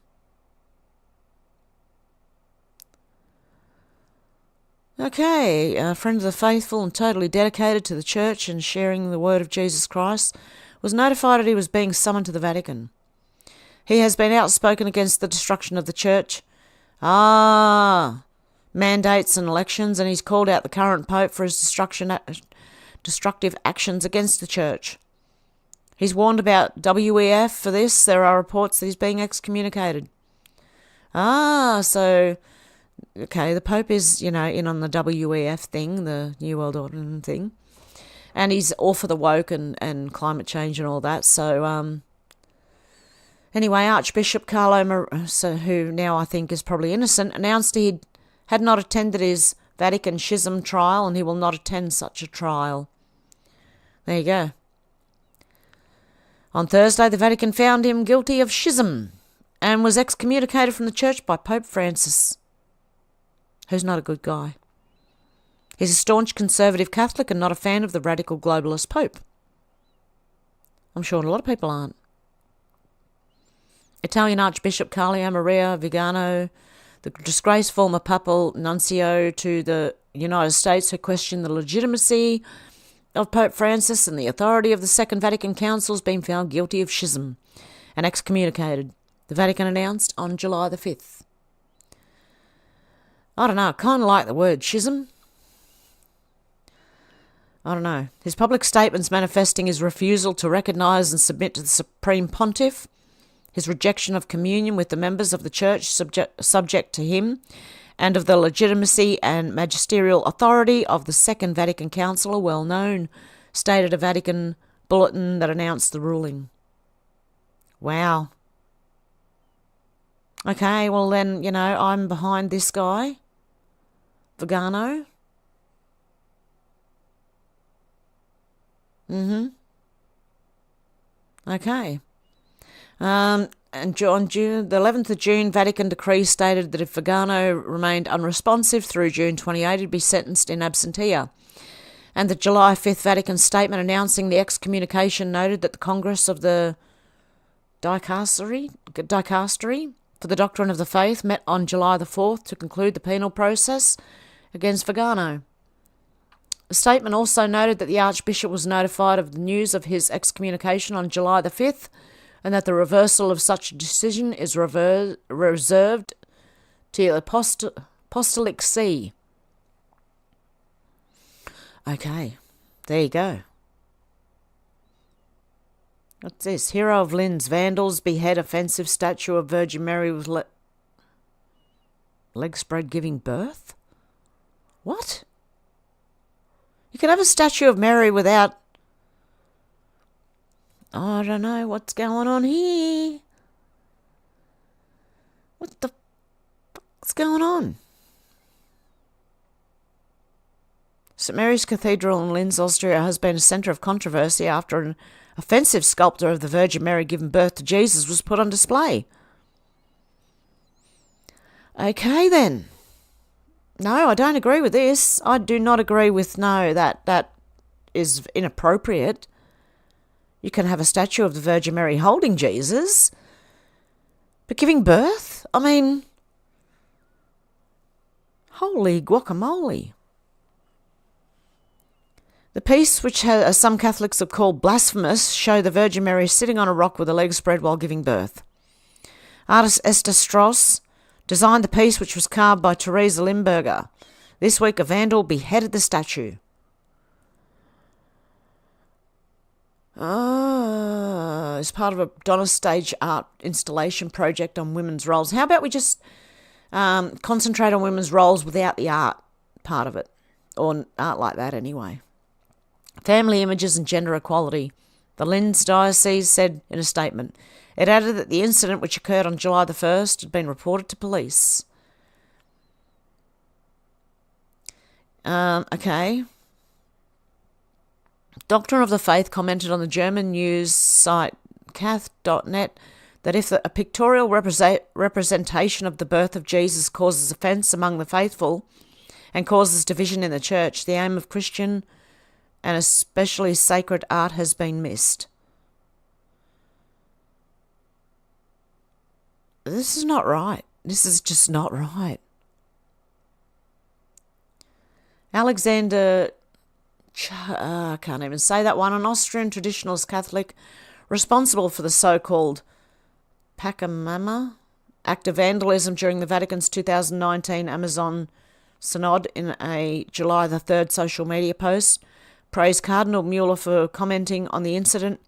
Speaker 2: Okay, a friend of the faithful and totally dedicated to the church and sharing the word of Jesus Christ was notified that he was being summoned to the Vatican. He has been outspoken against the destruction of the church, mandates and elections, and he's called out the current pope for his destructive actions against the church. He's warned about WEF for this. There are reports that he's being excommunicated. So... Okay, the Pope is, in on the WEF thing, the New World Order thing. And he's all for the woke and climate change and all that. So, anyway, Archbishop Carlo, who now I think is probably innocent, announced he had not attended his Vatican schism trial and he will not attend such a trial. There you go. On Thursday, the Vatican found him guilty of schism and was excommunicated from the church by Pope Francis, who's not a good guy. He's a staunch conservative Catholic and not a fan of the radical globalist Pope. I'm sure a lot of people aren't. Italian Archbishop Carlo Maria Vigano, the disgraced former papal nuncio to the United States who questioned the legitimacy of Pope Francis and the authority of the Second Vatican Council, has been found guilty of schism and excommunicated, the Vatican announced on July the 5th. I don't know, I kind of like the word schism. I don't know. His public statements manifesting his refusal to recognise and submit to the Supreme Pontiff, his rejection of communion with the members of the Church subject to him, and of the legitimacy and magisterial authority of the Second Vatican Council are well known, stated a Vatican bulletin that announced the ruling. Wow. Okay, well then, I'm behind this guy, Vigano. Okay. And on June, the 11th of June, Vatican decree stated that if Vigano remained unresponsive through June 28, he'd be sentenced in absentia. And the July 5th Vatican statement announcing the excommunication noted that the Congress of the Dicastery for the Doctrine of the Faith met on July the 4th to conclude the penal process against Vigano. The statement also noted that the Archbishop was notified of the news of his excommunication on July the 5th and that the reversal of such a decision is reserved to the Apostolic See. Okay, there you go. What's this? Hero of Lynn's vandals behead offensive statue of Virgin Mary with leg spread giving birth? What? You can have a statue of Mary without... I don't know what's going on here. What the fuck's going on? St Mary's Cathedral in Linz, Austria has been a centre of controversy after an offensive sculpture of the Virgin Mary giving birth to Jesus was put on display. Okay then. No, I don't agree with this. I do not agree with that is inappropriate. You can have a statue of the Virgin Mary holding Jesus, but giving birth? I mean, holy guacamole. The piece, which some Catholics have called blasphemous, show the Virgin Mary sitting on a rock with her legs spread while giving birth. Artist Esther Strauss designed the piece, which was carved by Theresa Limburger. This week, a vandal beheaded the statue. As part of a Donna stage art installation project on women's roles. How about we just concentrate on women's roles without the art part of it? Or art like that anyway. Family images and gender equality. The Linz Diocese said in a statement. It added that the incident, which occurred on July the 1st, had been reported to police. Okay. Doctrine of the Faith commented on the German news site cath.net that if a pictorial representation of the birth of Jesus causes offence among the faithful and causes division in the church, the aim of Christian and especially sacred art has been missed. This is not right. This is just not right. Alexander, I can't even say that one, an Austrian traditionalist Catholic responsible for the so-called Pachamama act of vandalism during the Vatican's 2019 Amazon Synod in a July the 3rd social media post, praised Cardinal Mueller for commenting on the incident.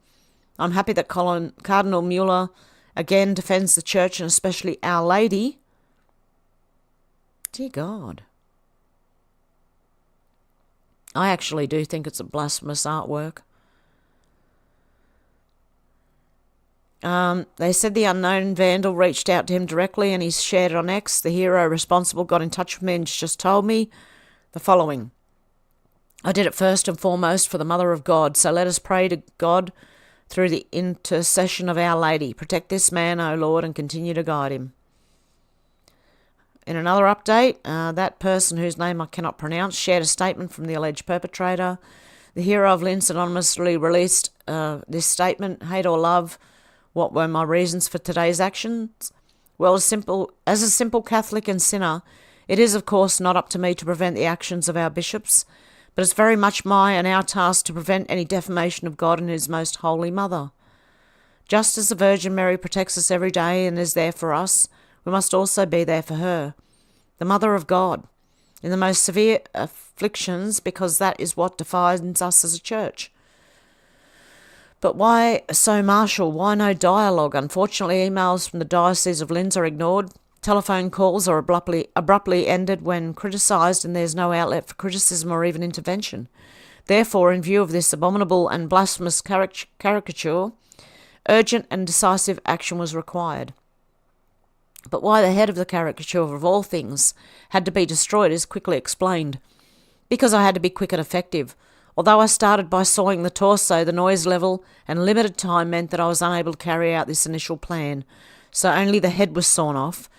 Speaker 2: I'm happy that Cardinal Mueller again defends the church and especially Our Lady. Dear God. I actually do think it's a blasphemous artwork. They said the unknown vandal reached out to him directly and he's shared it on X. The hero responsible got in touch with me and just told me the following. I did it first and foremost for the Mother of God, so let us pray to God through the intercession of Our Lady. Protect this man, O Lord, and continue to guide him. In another update, that person whose name I cannot pronounce shared a statement from the alleged perpetrator. The hero of Linz anonymously released this statement, hate or love, what were my reasons for today's actions? Well, as a simple Catholic and sinner, it is of course not up to me to prevent the actions of our bishops, but it's very much my and our task to prevent any defamation of God and His most holy Mother. Just as the Virgin Mary protects us every day and is there for us, we must also be there for her, the Mother of God, in the most severe afflictions, because that is what defines us as a church. But why so martial? Why no dialogue? Unfortunately, emails from the Diocese of Linz are ignored. Telephone calls are abruptly ended when criticised, and there's no outlet for criticism or even intervention. Therefore, in view of this abominable and blasphemous caricature, urgent and decisive action was required. But why the head of the caricature, of all things, had to be destroyed is quickly explained. Because I had to be quick and effective. Although I started by sawing the torso, the noise level and limited time meant that I was unable to carry out this initial plan. So only the head was sawn off.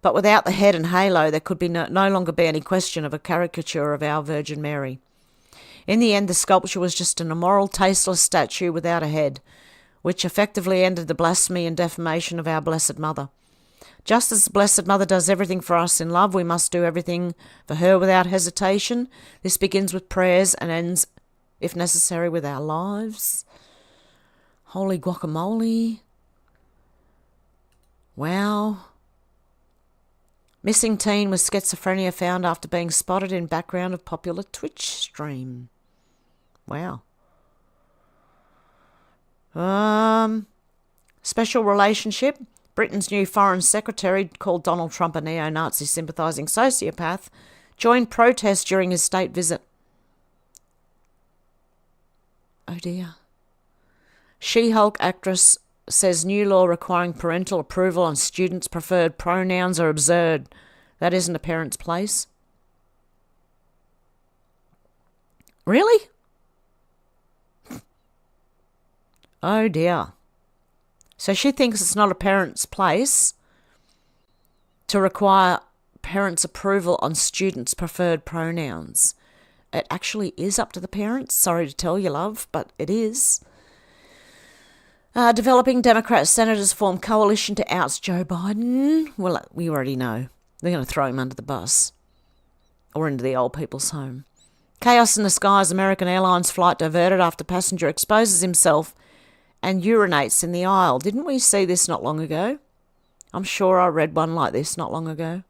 Speaker 2: But without the head and halo, there could be no longer be any question of a caricature of our Virgin Mary. In the end, the sculpture was just an immoral, tasteless statue without a head, which effectively ended the blasphemy and defamation of our Blessed Mother. Just as the Blessed Mother does everything for us in love, we must do everything for her without hesitation. This begins with prayers and ends, if necessary, with our lives. Holy guacamole. Wow. Missing teen with schizophrenia found after being spotted in background of popular Twitch stream. Wow. Special relationship. Britain's new foreign secretary, called Donald Trump a neo-Nazi sympathising sociopath, joined protests during his state visit. Oh dear. She-Hulk actress says new law requiring parental approval on students' preferred pronouns are absurd. That isn't a parent's place. Really? Oh dear. So she thinks it's not a parent's place to require parents' approval on students' preferred pronouns. It actually is up to the parents. Sorry to tell you, love, but it is. Developing Democrat senators form coalition to oust Joe Biden. Well, we already know. They're going to throw him under the bus or into the old people's home. Chaos in the skies. American Airlines flight diverted after passenger exposes himself and urinates in the aisle. Didn't we see this not long ago? I'm sure I read one like this not long ago.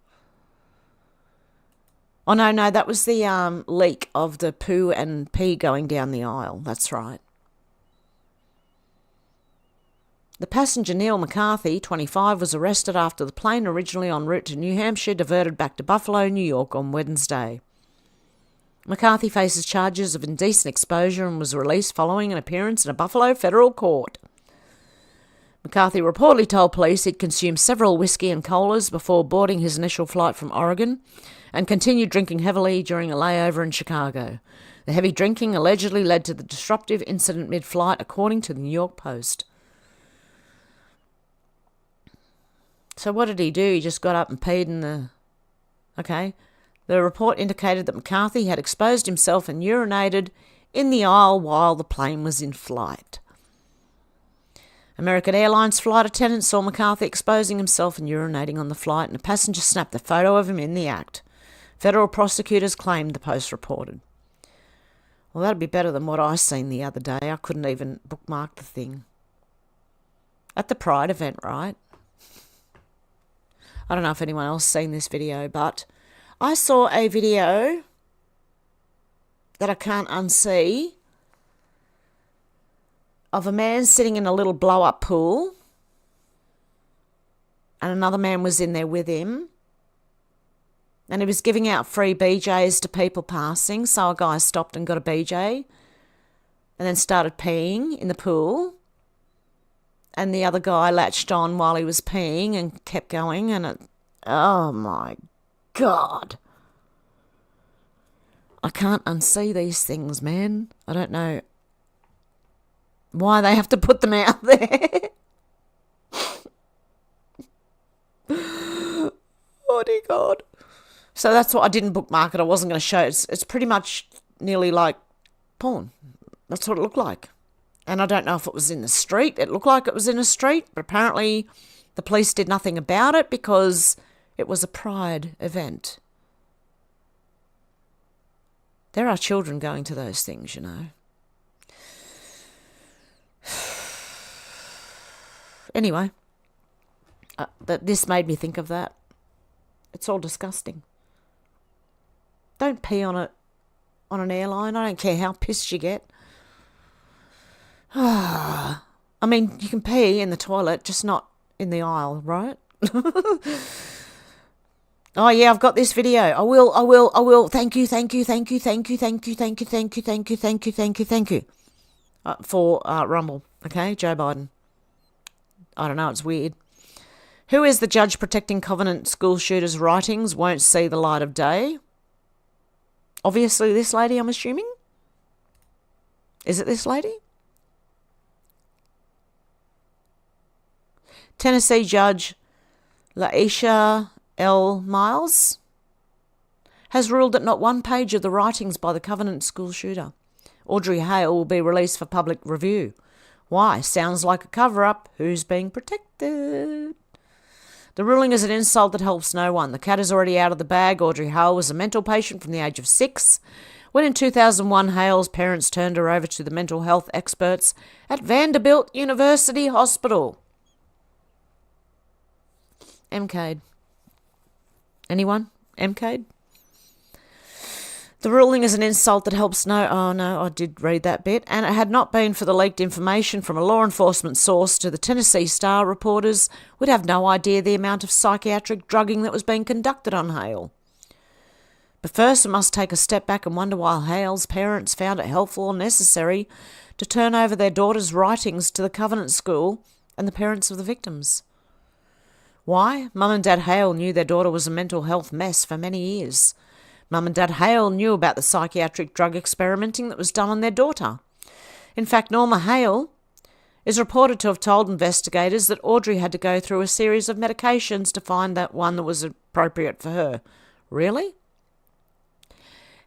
Speaker 2: Oh, no, that was the leak of the poo and pee going down the aisle. That's right. The passenger Neil McCarthy, 25, was arrested after the plane originally en route to New Hampshire diverted back to Buffalo, New York on Wednesday. McCarthy faces charges of indecent exposure and was released following an appearance in a Buffalo federal court. McCarthy reportedly told police he'd consumed several whiskey and colas before boarding his initial flight from Oregon and continued drinking heavily during a layover in Chicago. The heavy drinking allegedly led to the disruptive incident mid-flight, according to the New York Post. So what did he do? He just got up and peed in the... Okay. The report indicated that McCarthy had exposed himself and urinated in the aisle while the plane was in flight. American Airlines flight attendants saw McCarthy exposing himself and urinating on the flight, and a passenger snapped a photo of him in the act. Federal prosecutors claimed, the Post reported. Well, that'd be better than what I seen the other day. I couldn't even bookmark the thing. At the Pride event, right? I don't know if anyone else seen this video, but I saw a video that I can't unsee of a man sitting in a little blow-up pool and another man was in there with him and he was giving out free BJs to people passing, so a guy stopped and got a BJ and then started peeing in the pool. And the other guy latched on while he was peeing and kept going. And oh my God. I can't unsee these things, man. I don't know why they have to put them out there. Oh dear God. So that's what I didn't bookmark it. I wasn't going to show it. It's pretty much nearly like porn. That's what it looked like. And I don't know if it was in the street. It looked like it was in a street, but apparently the police did nothing about it because it was a Pride event. There are children going to those things, you know. Anyway, this made me think of that. It's all disgusting. Don't pee on an airline. I don't care how pissed you get. I mean, you can pee in the toilet, just not in the aisle, right? Oh yeah, I've got this video. I will. Thank you. For Rumble, okay? Joe Biden. I don't know, it's weird. Who is the judge protecting Covenant school shooters' writings won't see the light of day? Obviously this lady, I'm assuming. Is it this lady? Tennessee Judge Laisha L. Miles has ruled that not one page of the writings by the Covenant school shooter, Audrey Hale, will be released for public review. Why? Sounds like a cover-up. Who's being protected? The ruling is an insult that helps no one. The cat is already out of the bag. Audrey Hale was a mental patient from the age of 6 when in 2001 Hale's parents turned her over to the mental health experts at Vanderbilt University Hospital. MK'd. Anyone? MK'd? The ruling is an insult that helps no... Oh, no, I did read that bit. And it had not been for the leaked information from a law enforcement source to the Tennessee Star reporters, we'd have no idea the amount of psychiatric drugging that was being conducted on Hale. But first we must take a step back and wonder why Hale's parents found it helpful or necessary to turn over their daughter's writings to the Covenant School and the parents of the victims. Why? Mum and Dad Hale knew their daughter was a mental health mess for many years. Mum and Dad Hale knew about the psychiatric drug experimenting that was done on their daughter. In fact, Norma Hale is reported to have told investigators that Audrey had to go through a series of medications to find that one that was appropriate for her. Really?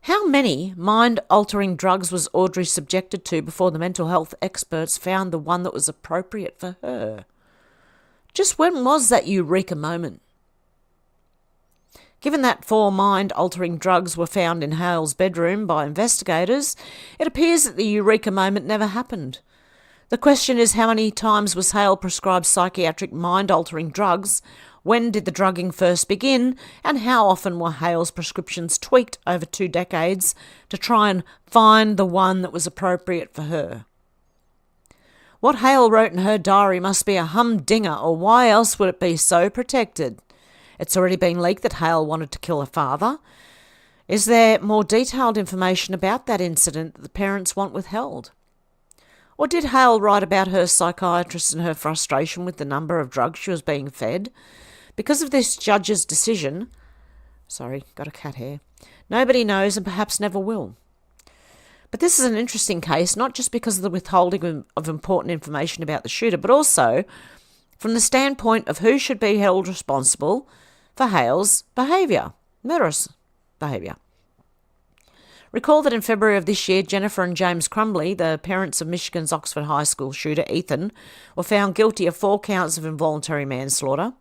Speaker 2: How many mind-altering drugs was Audrey subjected to before the mental health experts found the one that was appropriate for her? Just when was that eureka moment? Given that 4 mind-altering drugs were found in Hale's bedroom by investigators, it appears that the eureka moment never happened. The question is, how many times was Hale prescribed psychiatric mind-altering drugs? When did the drugging first begin? And how often were Hale's prescriptions tweaked over 2 decades to try and find the one that was appropriate for her? What Hale wrote in her diary must be a humdinger, or why else would it be so protected? It's already been leaked that Hale wanted to kill her father. Is there more detailed information about that incident that the parents want withheld? Or did Hale write about her psychiatrist and her frustration with the number of drugs she was being fed? Because of this judge's decision... Sorry, got a cat hair. Nobody knows and perhaps never will. But this is an interesting case, not just because of the withholding of important information about the shooter, but also from the standpoint of who should be held responsible for Hale's behaviour, murderous behaviour. Recall that in February of this year, Jennifer and James Crumbly, the parents of Michigan's Oxford High School shooter Ethan, were found guilty of 4 counts of involuntary manslaughter.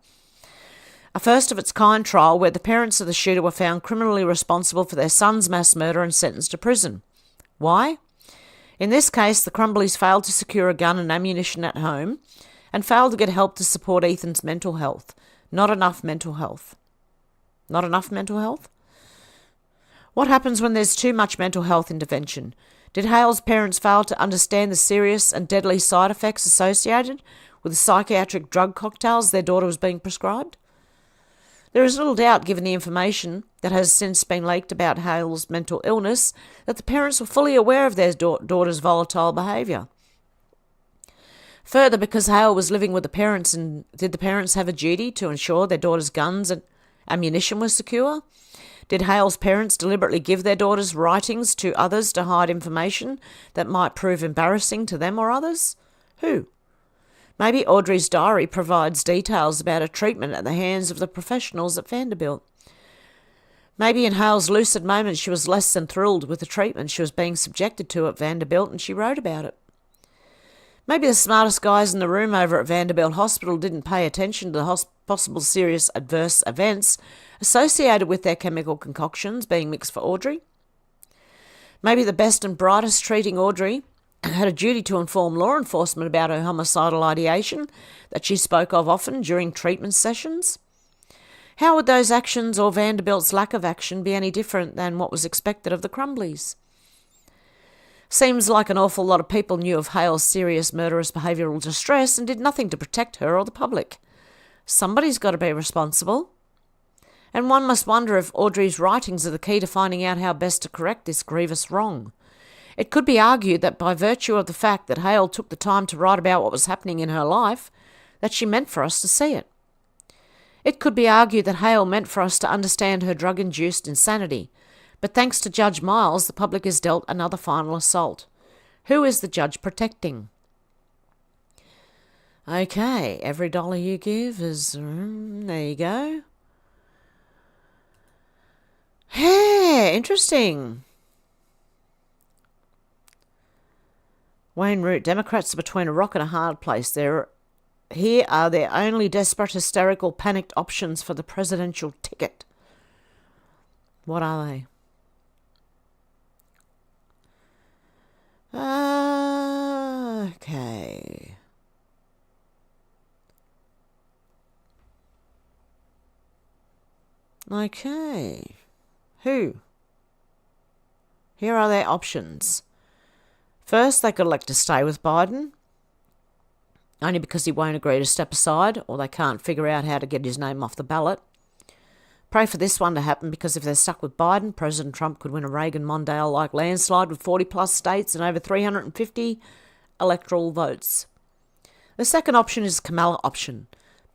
Speaker 2: A first-of-its-kind trial where the parents of the shooter were found criminally responsible for their son's mass murder and sentenced to prison. Why? In this case, the Crumblies failed to secure a gun and ammunition at home and failed to get help to support Ethan's mental health. Not enough mental health. Not enough mental health? What happens when there's too much mental health intervention? Did Hale's parents fail to understand the serious and deadly side effects associated with the psychiatric drug cocktails their daughter was being prescribed? There is little doubt, given the information that has since been leaked about Hale's mental illness, that the parents were fully aware of their daughter's volatile behaviour. Further, because Hale was living with the parents, and did the parents have a duty to ensure their daughter's guns and ammunition were secure? Did Hale's parents deliberately give their daughter's writings to others to hide information that might prove embarrassing to them or others? Who? Maybe Audrey's diary provides details about a treatment at the hands of the professionals at Vanderbilt. Maybe in Hale's lucid moments she was less than thrilled with the treatment she was being subjected to at Vanderbilt, and she wrote about it. Maybe the smartest guys in the room over at Vanderbilt Hospital didn't pay attention to the possible serious adverse events associated with their chemical concoctions being mixed for Audrey. Maybe the best and brightest treating Audrey had a duty to inform law enforcement about her homicidal ideation that she spoke of often during treatment sessions. How would those actions or Vanderbilt's lack of action be any different than what was expected of the Crumblies? Seems like an awful lot of people knew of Hale's serious murderous behavioural distress and did nothing to protect her or the public. Somebody's got to be responsible. And one must wonder if Audrey's writings are the key to finding out how best to correct this grievous wrong. It could be argued that by virtue of the fact that Hale took the time to write about what was happening in her life, that she meant for us to see it. It could be argued that Hale meant for us to understand her drug-induced insanity, but thanks to Judge Miles, the public is dealt another final assault. Who is the judge protecting? Okay, every dollar you give is... there you go. Hey, interesting. Wayne Root, Democrats are between a rock and a hard place. Here are their only desperate, hysterical, panicked options for the presidential ticket. What are they? Okay. Okay. Who? Here are their options. First, they could elect to stay with Biden, only because he won't agree to step aside, or they can't figure out how to get his name off the ballot. Pray for this one to happen, because if they're stuck with Biden, President Trump could win a Reagan-Mondale-like landslide with 40-plus states and over 350 electoral votes. The second option is the Kamala option.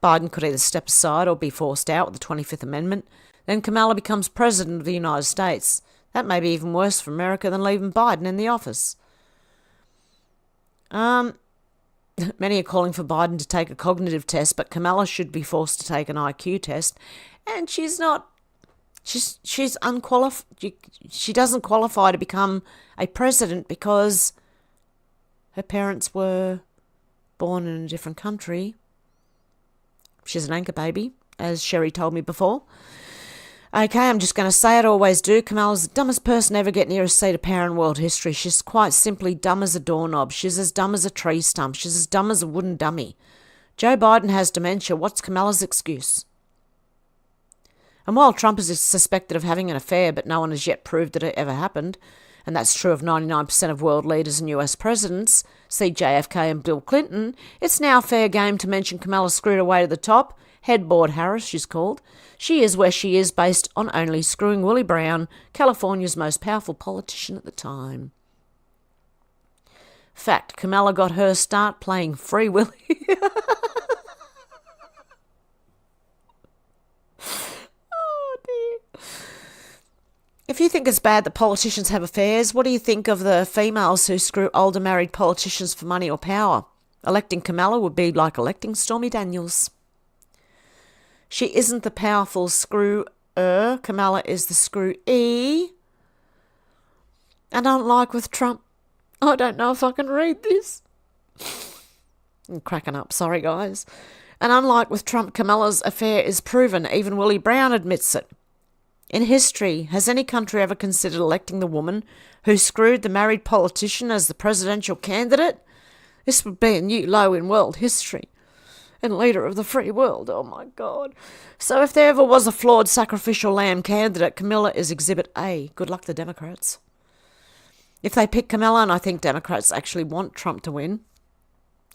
Speaker 2: Biden could either step aside or be forced out with the 25th Amendment. Then Kamala becomes President of the United States. That may be even worse for America than leaving Biden in the office. Many are calling for Biden to take a cognitive test, but Kamala should be forced to take an IQ test. And she's not. She's unqualified. She doesn't qualify to become a president because her parents were born in a different country. She's an anchor baby, as Sherry told me before. Okay, I'm just going to say it, I always do. Kamala's the dumbest person ever get near a seat of power in world history. She's quite simply dumb as a doorknob. She's as dumb as a tree stump. She's as dumb as a wooden dummy. Joe Biden has dementia. What's Kamala's excuse? And while Trump is suspected of having an affair, but no one has yet proved that it ever happened, and that's true of 99% of world leaders and US presidents, see JFK and Bill Clinton, it's now fair game to mention Kamala screwed her way to the top. Headboard Harris, she's called. She is where she is based on only screwing Willie Brown, California's most powerful politician at the time. Fact, Kamala got her start playing Free Willy. Oh, dear. If you think it's bad that politicians have affairs, what do you think of the females who screw older married politicians for money or power? Electing Kamala would be like electing Stormy Daniels. She isn't the powerful screw-er. Kamala is the screw-e. And unlike with Trump, I don't know if I can read this. I'm cracking up, sorry guys. And unlike with Trump, Kamala's affair is proven. Even Willie Brown admits it. In history, has any country ever considered electing the woman who screwed the married politician as the presidential candidate? This would be a new low in world history. And leader of the free world, oh my God. So if there ever was a flawed sacrificial lamb candidate, Kamala is Exhibit A. Good luck, the Democrats. If they pick Kamala, and I think Democrats actually want Trump to win,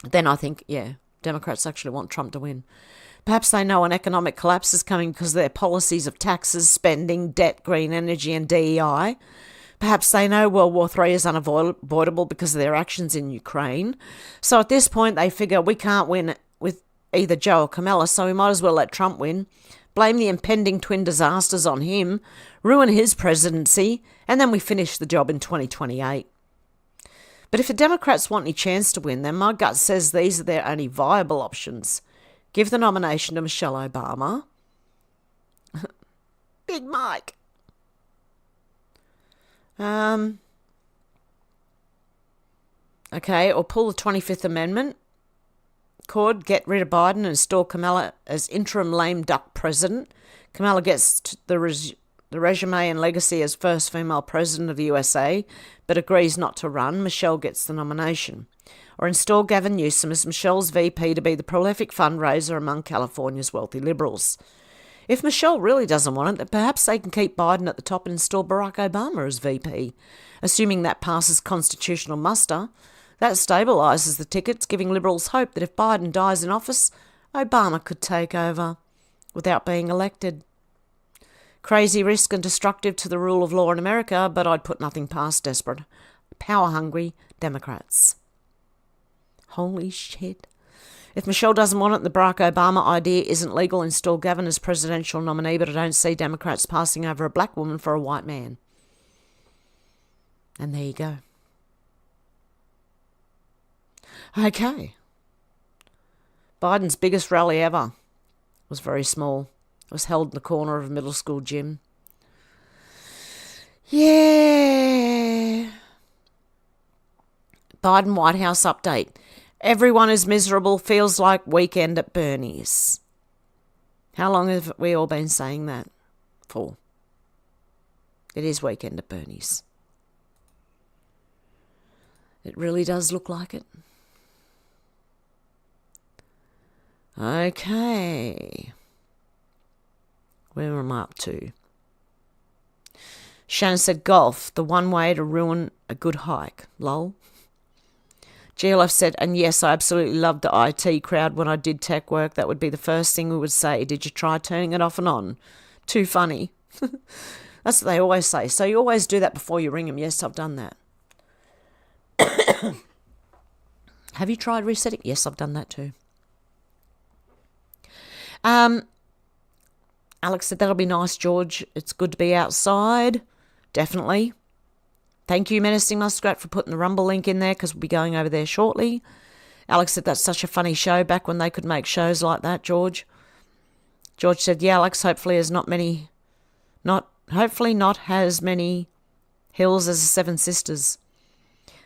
Speaker 2: then I think, yeah, Democrats actually want Trump to win. Perhaps they know an economic collapse is coming because of their policies of taxes, spending, debt, green energy, and DEI. Perhaps they know World War III is unavoidable because of their actions in Ukraine. So at this point, they figure we can't win with either Joe or Kamala, so we might as well let Trump win, blame the impending twin disasters on him, ruin his presidency, and then we finish the job in 2028. But if the Democrats want any chance to win, then my gut says these are their only viable options. Give the nomination to Michelle Obama. Big Mike. Okay, or pull the 25th Amendment. Could get rid of Biden and install Kamala as interim lame duck president. Kamala gets the resume and legacy as first female president of the USA, but agrees not to run. Michelle gets the nomination. Or install Gavin Newsom as Michelle's VP to be the prolific fundraiser among California's wealthy liberals. If Michelle really doesn't want it, then perhaps they can keep Biden at the top and install Barack Obama as VP, assuming that passes constitutional muster. That stabilises the tickets, giving Liberals hope that if Biden dies in office, Obama could take over without being elected. Crazy, risk and destructive to the rule of law in America, but I'd put nothing past desperate, power-hungry Democrats. Holy shit. If Michelle doesn't want it, the Barack Obama idea isn't legal, install Gavin as presidential nominee, but I don't see Democrats passing over a black woman for a white man. And there you go. Okay. Biden's biggest rally ever was very small. It was held in the corner of a middle school gym. Yeah. Biden White House update. Everyone is miserable, feels like weekend at Bernie's. How long have we all been saying that for? It is weekend at Bernie's. It really does look like it. Okay. Where am I up to? Shannon said, golf, the one way to ruin a good hike. Lol. GLF said, and yes, I absolutely loved the IT crowd when I did tech work. That would be the first thing we would say. Did you try turning it off and on? Too funny. That's what they always say. So you always do that before you ring them. Yes, I've done that. Have you tried resetting? Yes, I've done that too. Alex said, that'll be nice, George. It's good to be outside. Definitely. Thank you, Menacing Muskrat, for putting the Rumble link in there because we'll be going over there shortly. Alex said, that's such a funny show back when they could make shows like that, George. George said, yeah, Alex, hopefully not as many hills as the Seven Sisters.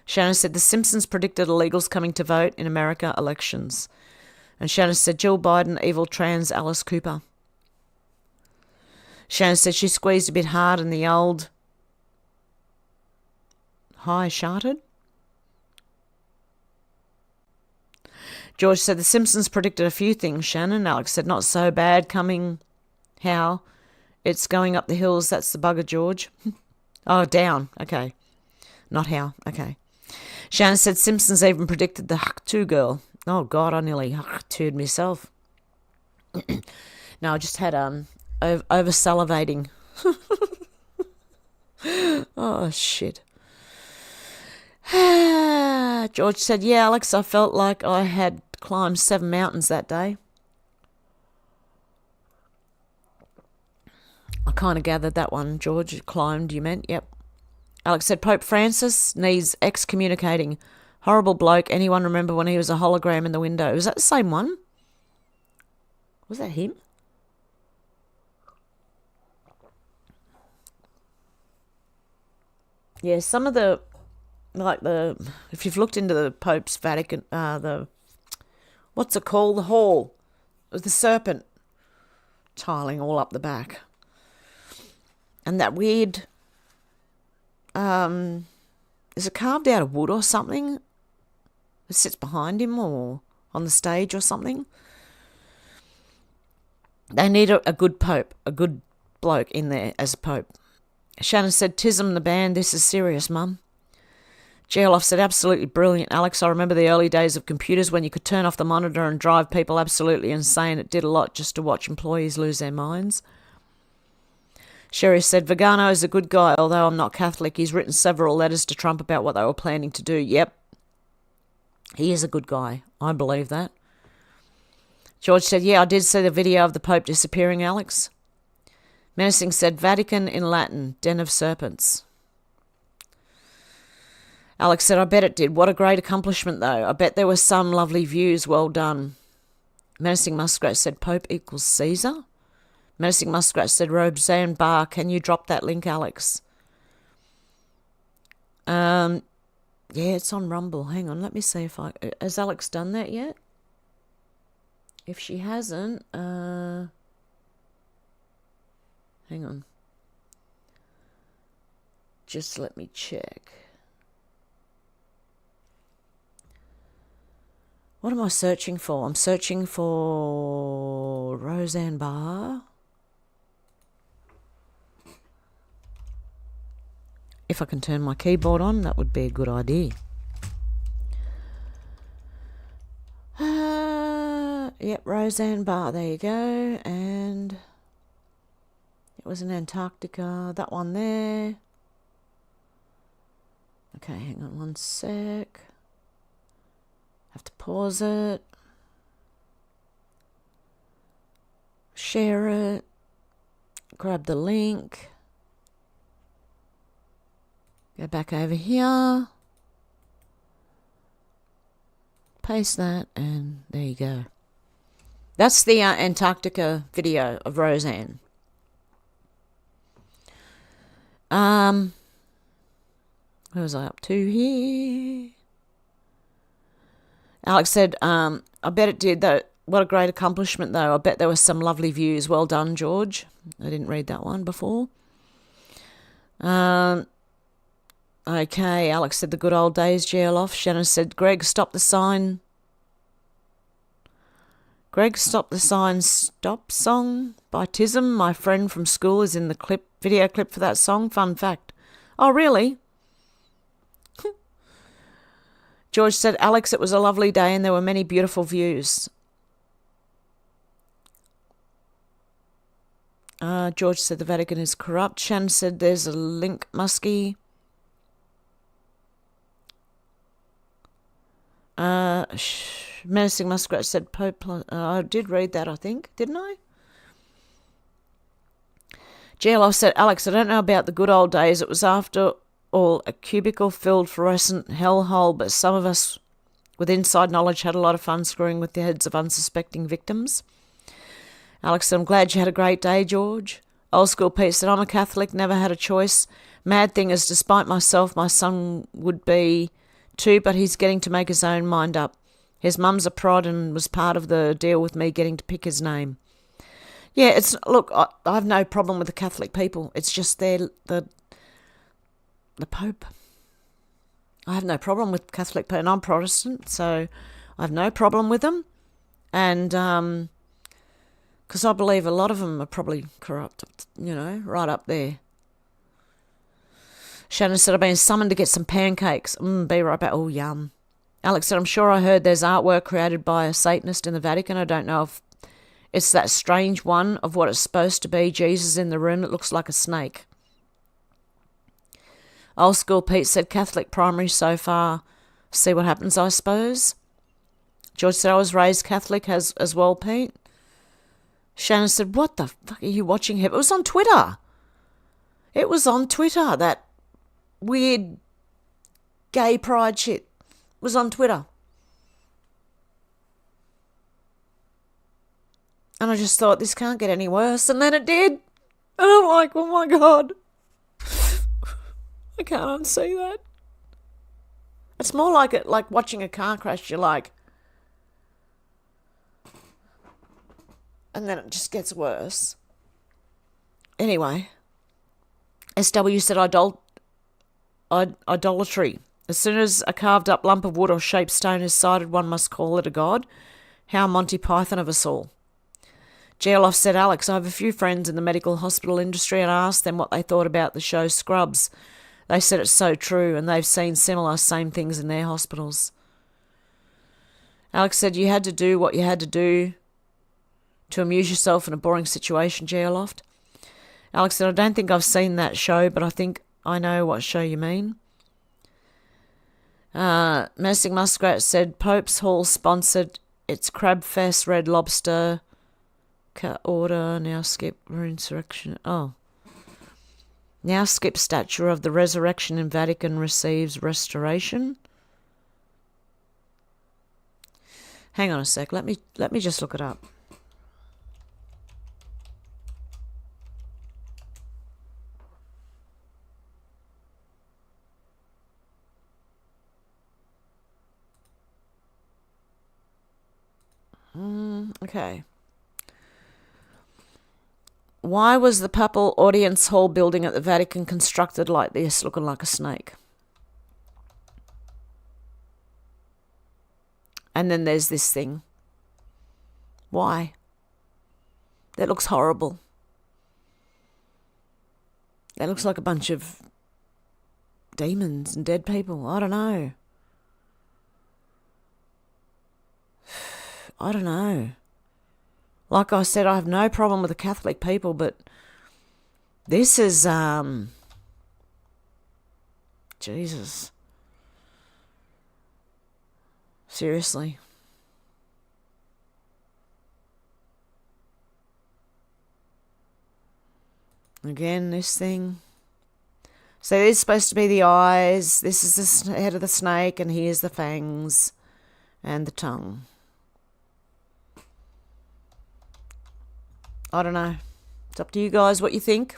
Speaker 2: Shannon said, the Simpsons predicted illegals coming to vote in America elections. And Shannon said, Jill Biden, evil trans Alice Cooper. Shannon said she squeezed a bit hard and the old high sharted. George said, the Simpsons predicted a few things, Shannon. Alex said, not so bad coming. How? It's going up the hills. That's the bugger, George. Oh, down. Okay. Not how. Okay. Shannon said, Simpsons even predicted the Huck-2 girl. Oh, God, I nearly Huck-2'd myself. No, I just had over salivating. Oh, shit. George said, yeah, Alex, I felt like I had climbed 7 mountains that day. I kind of gathered that one, George. Climbed, you meant? Yep. Alex said, Pope Francis needs excommunicating. Horrible bloke. Anyone remember when he was a hologram in the window? Was that the same one? Was that him? Yeah, some of the, if you've looked into the Pope's Vatican, what's it called? The hall with the serpent tiling all up the back. And that weird, is it carved out of wood or something? It sits behind him or on the stage or something. They need a good pope, a good bloke in there as a pope. Shannon said, Tism the band, this is serious, Mum. Geoloff said, absolutely brilliant, Alex. I remember the early days of computers when you could turn off the monitor and drive people absolutely insane. It did a lot just to watch employees lose their minds. Sherry said, Vigano is a good guy, although I'm not Catholic. He's written several letters to Trump about what they were planning to do. Yep. He is a good guy. I believe that. George said, yeah, I did see the video of the Pope disappearing, Alex. Menacing said, Vatican in Latin, den of serpents. Alex said, I bet it did. What a great accomplishment, though. I bet there were some lovely views. Well done. Menacing Muskrat said, Pope equals Caesar. Menacing Muskrat said, Roseanne Barr, can you drop that link, Alex? Yeah, it's on Rumble. Hang on, let me see if has Alex done that yet? If she hasn't, hang on. Just let me check. What am I searching for? I'm searching for Roseanne Barr. If I can turn my keyboard on, that would be a good idea. Yep, Roseanne Barr, there you go. And it was in Antarctica, that one there. Okay, hang on one sec. Have to pause it. Share it. Grab the link. Go back over here. Paste that, and there you go. That's the Antarctica video of Roseanne. What was I up to here? Alex said, I bet it did. What a great accomplishment, though. I bet there were some lovely views. Well done, George. I didn't read that one before. Okay, Alex said the good old days, Geoloff. Shannon said, Greg, stop the sign. Greg, stop the sign, stop song by Tism. My friend from school is in the clip video clip for that song. Fun fact. Oh, really? George said, Alex, it was a lovely day and there were many beautiful views. George said the Vatican is corrupt. Shannon said there's a link, Muskie. Menacing Muskrat said Pope. I did read that, I think. Didn't I? GLF said, Alex, I don't know about the good old days. It was after all a cubicle-filled fluorescent hellhole, but some of us with inside knowledge had a lot of fun screwing with the heads of unsuspecting victims. Alex said, I'm glad you had a great day, George. Old School Pete said, I'm a Catholic, never had a choice. Mad thing is, despite myself, my son would be too, but he's getting to make his own mind up. His mum's a prod and was part of the deal with me getting to pick his name. Yeah, look, I have no problem with the Catholic people. It's just the Pope. I have no problem with Catholic people, and I'm Protestant, so I have no problem with them. And because I believe a lot of them are probably corrupt, right up there. Shannon said, I've been summoned to get some pancakes. Be right back. Oh, yum. Alex said, I'm sure I heard there's artwork created by a Satanist in the Vatican. I don't know if it's that strange one of what it's supposed to be, Jesus in the room that looks like a snake. Old School Pete said, Catholic primary so far. See what happens, I suppose. George said, I was raised Catholic as well, Pete. Shannon said, what the fuck are you watching here? It was on Twitter. It was on Twitter, that weird gay pride shit. It was on Twitter. And I just thought, this can't get any worse. And then it did. And I'm like, oh my God. I can't unsee that. It's more like watching a car crash. You're like, and then it just gets worse. Anyway, SW said idolatry. As soon as a carved up lump of wood or shaped stone is sighted, one must call it a god. How Monty Python of us all. Geoloff said, Alex, I have a few friends in the medical hospital industry and I asked them what they thought about the show Scrubs. They said it's so true and they've seen same things in their hospitals. Alex said, you had to do what you had to do to amuse yourself in a boring situation, Geoloft. Alex said, I don't think I've seen that show, but I think I know what show you mean. Menacing Muskrat said, Pope's Hall sponsored its Crab Fest, Red Lobster, order, now skip resurrection. Oh. Now skip statue of the resurrection in Vatican receives restoration. Hang on a sec. Let me just look it up. Okay. Why was the papal audience hall building at the Vatican constructed like this, looking like a snake? And then there's this thing. Why? That looks horrible. That looks like a bunch of demons and dead people. I don't know. I don't know. Like I said, I have no problem with the Catholic people, but this is, Jesus. Seriously. Again, this thing. So this is supposed to be the eyes. This is the head of the snake, and here's the fangs and the tongue. I don't know. It's up to you guys what you think.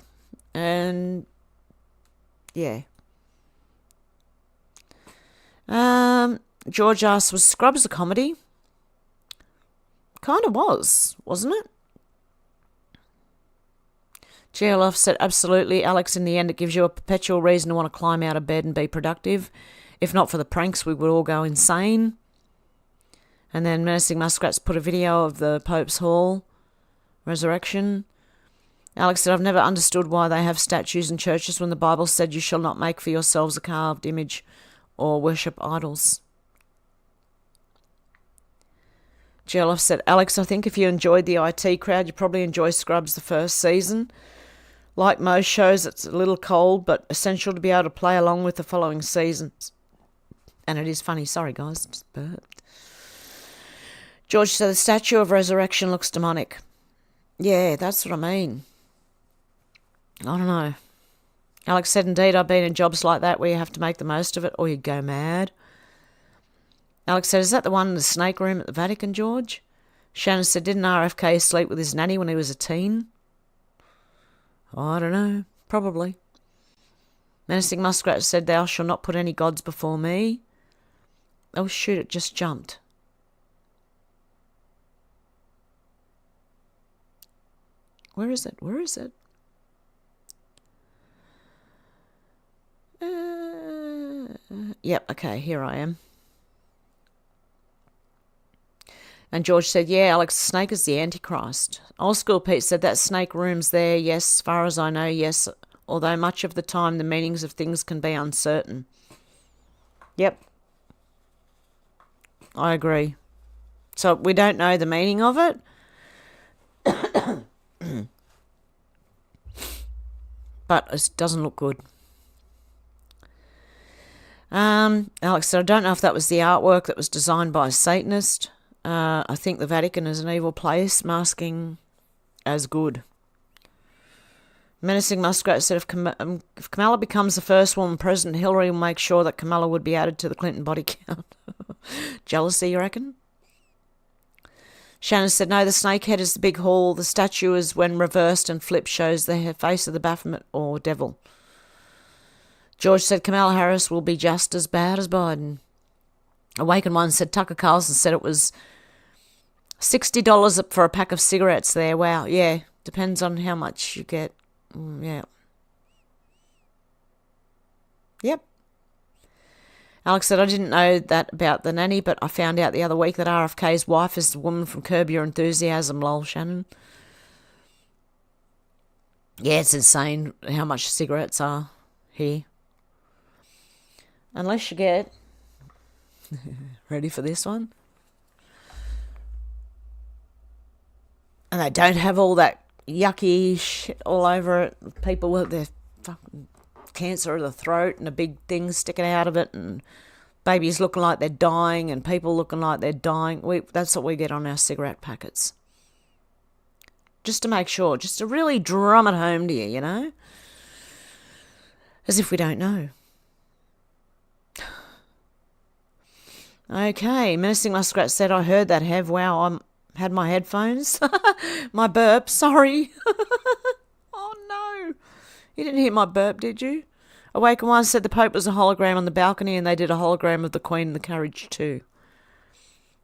Speaker 2: And yeah. George asked, was Scrubs a comedy? Kind of was, wasn't it? GLF said, absolutely, Alex, in the end it gives you a perpetual reason to want to climb out of bed and be productive. If not for the pranks, we would all go insane. And then Menacing Muskrats put a video of the Pope's Hall resurrection. Alex said, I've never understood why they have statues in churches when the Bible said you shall not make for yourselves a carved image or worship idols. Geloff said, Alex, I think if you enjoyed the IT crowd, you probably enjoy Scrubs the first season. Like most shows, it's a little cold, but essential to be able to play along with the following seasons. And it is funny. Sorry, guys. Just burped. George said, the statue of resurrection looks demonic. Yeah, that's what I mean. I don't know. Alex said, indeed, I've been in jobs like that where you have to make the most of it or you go mad. Alex said, is that the one in the snake room at the Vatican, George? Shannon said, didn't RFK sleep with his nanny when he was a teen? I don't know. Probably. Menacing Muskrat said, thou shalt not put any gods before me. Oh, shoot, it just jumped. Where is it? Where is it? Yep, okay, here I am. And George said, yeah, Alex, the snake is the Antichrist. Old School Pete said, that snake room's there, yes, as far as I know, yes, although much of the time the meanings of things can be uncertain. Yep. I agree. So we don't know the meaning of it. But it doesn't look good. Alex said, I don't know if that was the artwork that was designed by a Satanist. I think the Vatican is an evil place, masking as good. Menacing Muskrat said, if Kamala becomes the first woman president, Hillary will make sure that Kamala would be added to the Clinton body count. Jealousy, you reckon? Shannon said, no, the snake head is the big hall. The statue is, when reversed and flipped, shows the face of the Baphomet or devil. George said, Kamala Harris will be just as bad as Biden. Awakened One said, Tucker Carlson said it was $60 for a pack of cigarettes there. Wow, yeah, depends on how much you get. Yeah. Yep. Alex said, I didn't know that about the nanny, but I found out the other week that RFK's wife is the woman from Curb Your Enthusiasm, lol, Shannon. Yeah, it's insane how much cigarettes are here. Unless you get... Ready for this one? And they don't have all that yucky shit all over it. People with their fucking cancer of the throat and a big thing sticking out of it, and babies looking like they're dying and people looking like they're dying. That's what we get on our cigarette packets. Just to make sure, just to really drum it home to you, you know? As if we don't know. Okay, Menacing Muskrat said, I heard that, Hev. Wow, I had my headphones. My burp, sorry. Oh, no. You didn't hear my burp, did you? Awaken One said the Pope was a hologram on the balcony and they did a hologram of the Queen in the carriage too.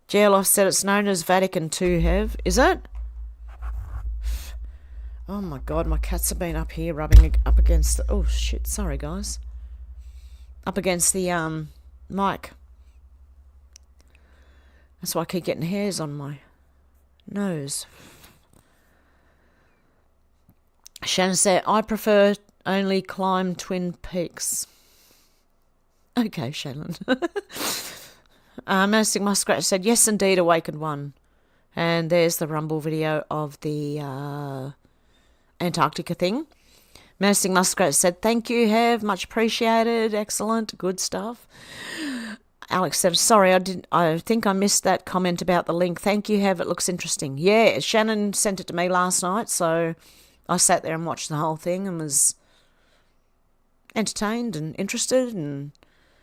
Speaker 2: Geloff said it's known as Vatican II, Hev. Is it? Oh, my God, my cats have been up here rubbing up against the... Oh, shit, sorry, guys. Up against the mic. That's why I keep getting hairs on my nose. Shannon said, I prefer only climb Twin Peaks. Okay, Shannon. Menacing Muskrat said, yes, indeed, Awakened One. And there's the Rumble video of the Antarctica thing. Menacing Muskrat said, thank you, Hev, much appreciated, excellent, good stuff. Alex said, sorry, I think I missed that comment about the link. Thank you, Hev, it looks interesting. Yeah, Shannon sent it to me last night, so I sat there and watched the whole thing and was entertained and interested, and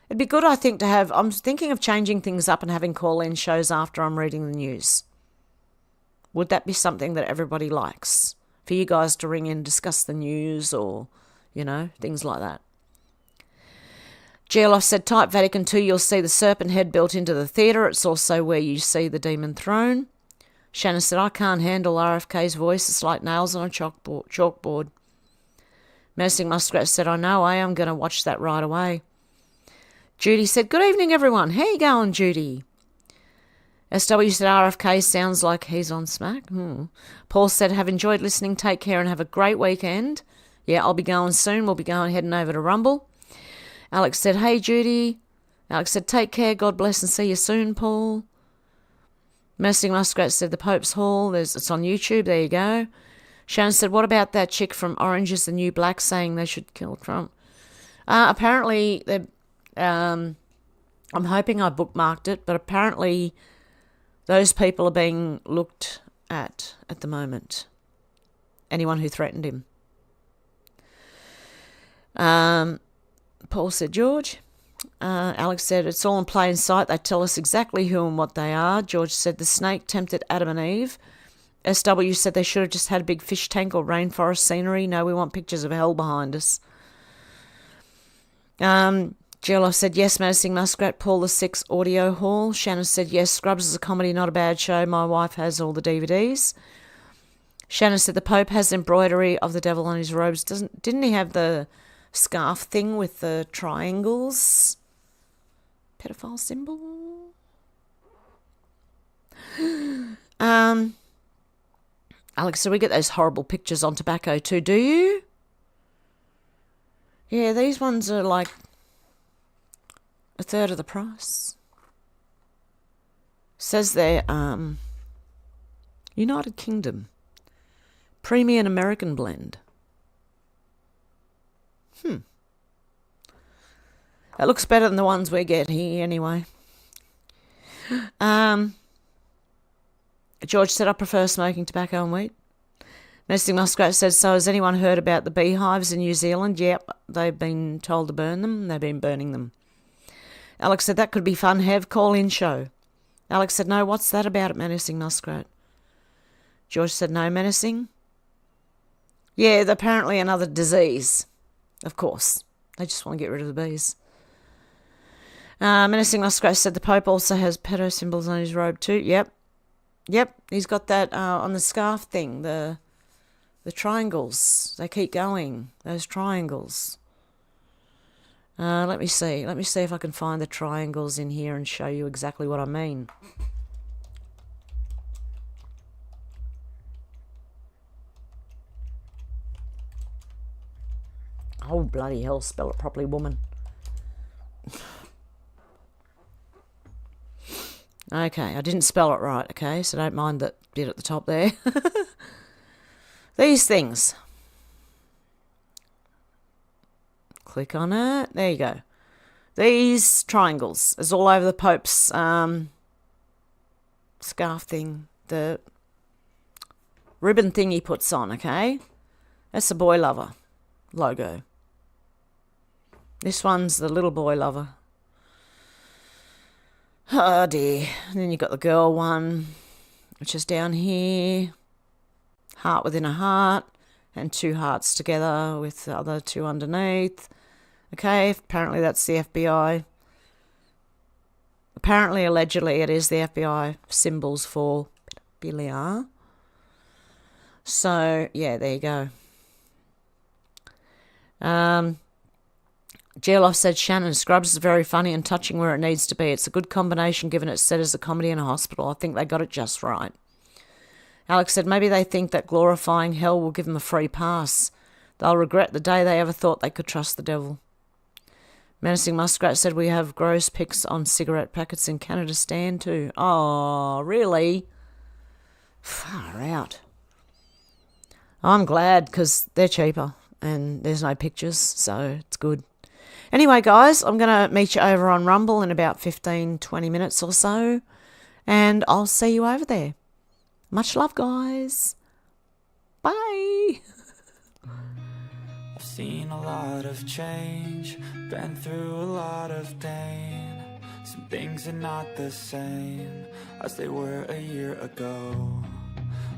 Speaker 2: it'd be good, I think, to have... I'm thinking of changing things up and having call-in shows after I'm reading the news. Would that be something that everybody likes? For you guys to ring in, discuss the news or, you know, things like that. Geloff said, type Vatican II, you'll see the serpent head built into the theatre. It's also where you see the demon throne. Shannon said, I can't handle RFK's voice. It's like nails on a chalkboard. Menacing Muskrat said, I know, I'm going to watch that right away. Judy said, good evening, everyone. How you going, Judy? SW said RFK sounds like he's on smack. Paul said, have enjoyed listening. Take care and have a great weekend. Yeah, I'll be going soon. We'll be heading over to Rumble. Alex said, hey, Judy. Alex said, take care. God bless and see you soon, Paul. Mercy Muskrat said, the Pope's Hall. It's on YouTube. There you go. Shannon said, what about that chick from Orange is the New Black saying they should kill Trump? Apparently, I'm hoping I bookmarked it, but apparently those people are being looked at the moment. Anyone who threatened him. Paul said, George. Alex said, it's all in plain sight. They tell us exactly who and what they are. George said, the snake tempted Adam and Eve. SW said they should have just had a big fish tank or rainforest scenery. No, we want pictures of hell behind us. Geoloff said, yes, Menacing Muskrat, Paul the Six Audio Hall. Shannon said, yes, Scrubs is a comedy, not a bad show. My wife has all the DVDs. Shannon said, the Pope has embroidery of the devil on his robes. Didn't he have the scarf thing with the triangles? Pedophile symbol? Alex said, we get those horrible pictures on tobacco too, do you? Yeah, these ones are like a third of the price. Says there, United Kingdom. Premium American blend. It looks better than the ones we get here anyway. George said, I prefer smoking tobacco and weed. Nesting Muskrat said, so has anyone heard about the beehives in New Zealand? Yep, they've been told to burn them. They've been burning them. Alex said, that could be fun. Have call-in show. Alex said, no, what's that about at Menacing Muskrat? George said, no menacing. Yeah, apparently another disease. Of course. They just want to get rid of the bees. Menacing Muskrat said the Pope also has pedo symbols on his robe too. Yep, he's got that on the scarf thing, the triangles. They keep going, those triangles. Let me see if I can find the triangles in here and show you exactly what I mean. Oh, bloody hell, spell it properly, woman. Okay, I didn't spell it right, okay, so don't mind that bit at the top there. These things. Click on it. There you go. These triangles is all over the Pope's scarf thing, the ribbon thing he puts on, okay? That's the boy lover logo. This one's the little boy lover. Oh dear. And then you've got the girl one, which is down here. Heart within a heart. And two hearts together with the other two underneath. Okay, apparently that's the FBI. Apparently, allegedly, it is the FBI symbols for pedophilia. So, yeah, there you go. Geoloff said, Shannon, Scrubs is very funny and touching where it needs to be. It's a good combination given it's set as a comedy in a hospital. I think they got it just right. Alex said, maybe they think that glorifying hell will give them a free pass. They'll regret the day they ever thought they could trust the devil. Menacing Muskrat said, we have gross pics on cigarette packets in Canada stand too. Oh, really? Far out. I'm glad because they're cheaper and there's no pictures, so it's good. Anyway, guys, I'm going to meet you over on Rumble in about 15-20 minutes or so, and I'll see you over there. Much love, guys. Bye.
Speaker 1: I've seen a lot of change, been through a lot of pain. Some things are not the same as they were a year ago,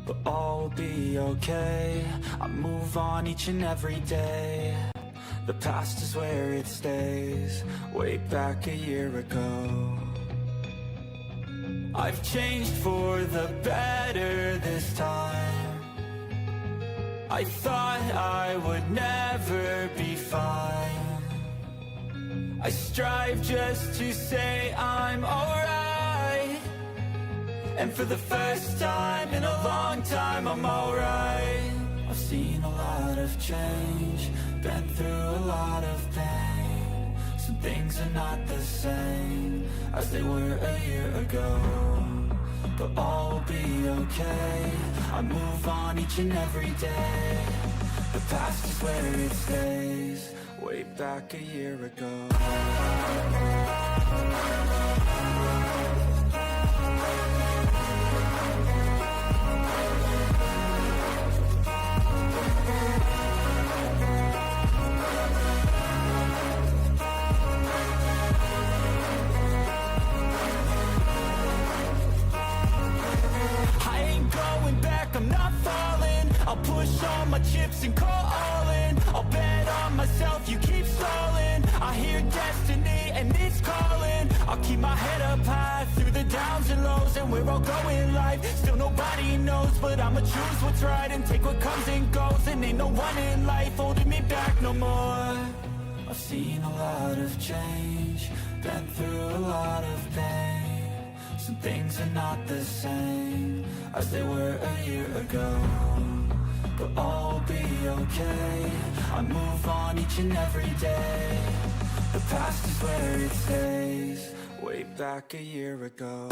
Speaker 1: but all will be okay. I move on each and every day. The past is where it stays, way back a year ago. I've changed for the better this time. I thought I would never be fine. I strive just to say I'm alright, And for the first time in a long time, I'm alright. I've seen a lot of change, been through a lot of pain. Some things are not the same as they were a year ago, but all will be okay. I move on each and every day. The past is where it stays, way back a year ago. I'm not falling, I'll push all my chips and call all in. I'll bet on myself, you keep stalling. I hear destiny and it's calling. I'll keep my head up high through the downs and lows. And where I'll go in life, still nobody knows. But I'ma choose what's right and take what comes and goes. And ain't no one in life holding me back no more. I've seen a lot of change, been through a lot of pain. Some things are not the same as they were a year ago, but all will be okay. I move on each and every day. The past is where it stays, way back a year ago.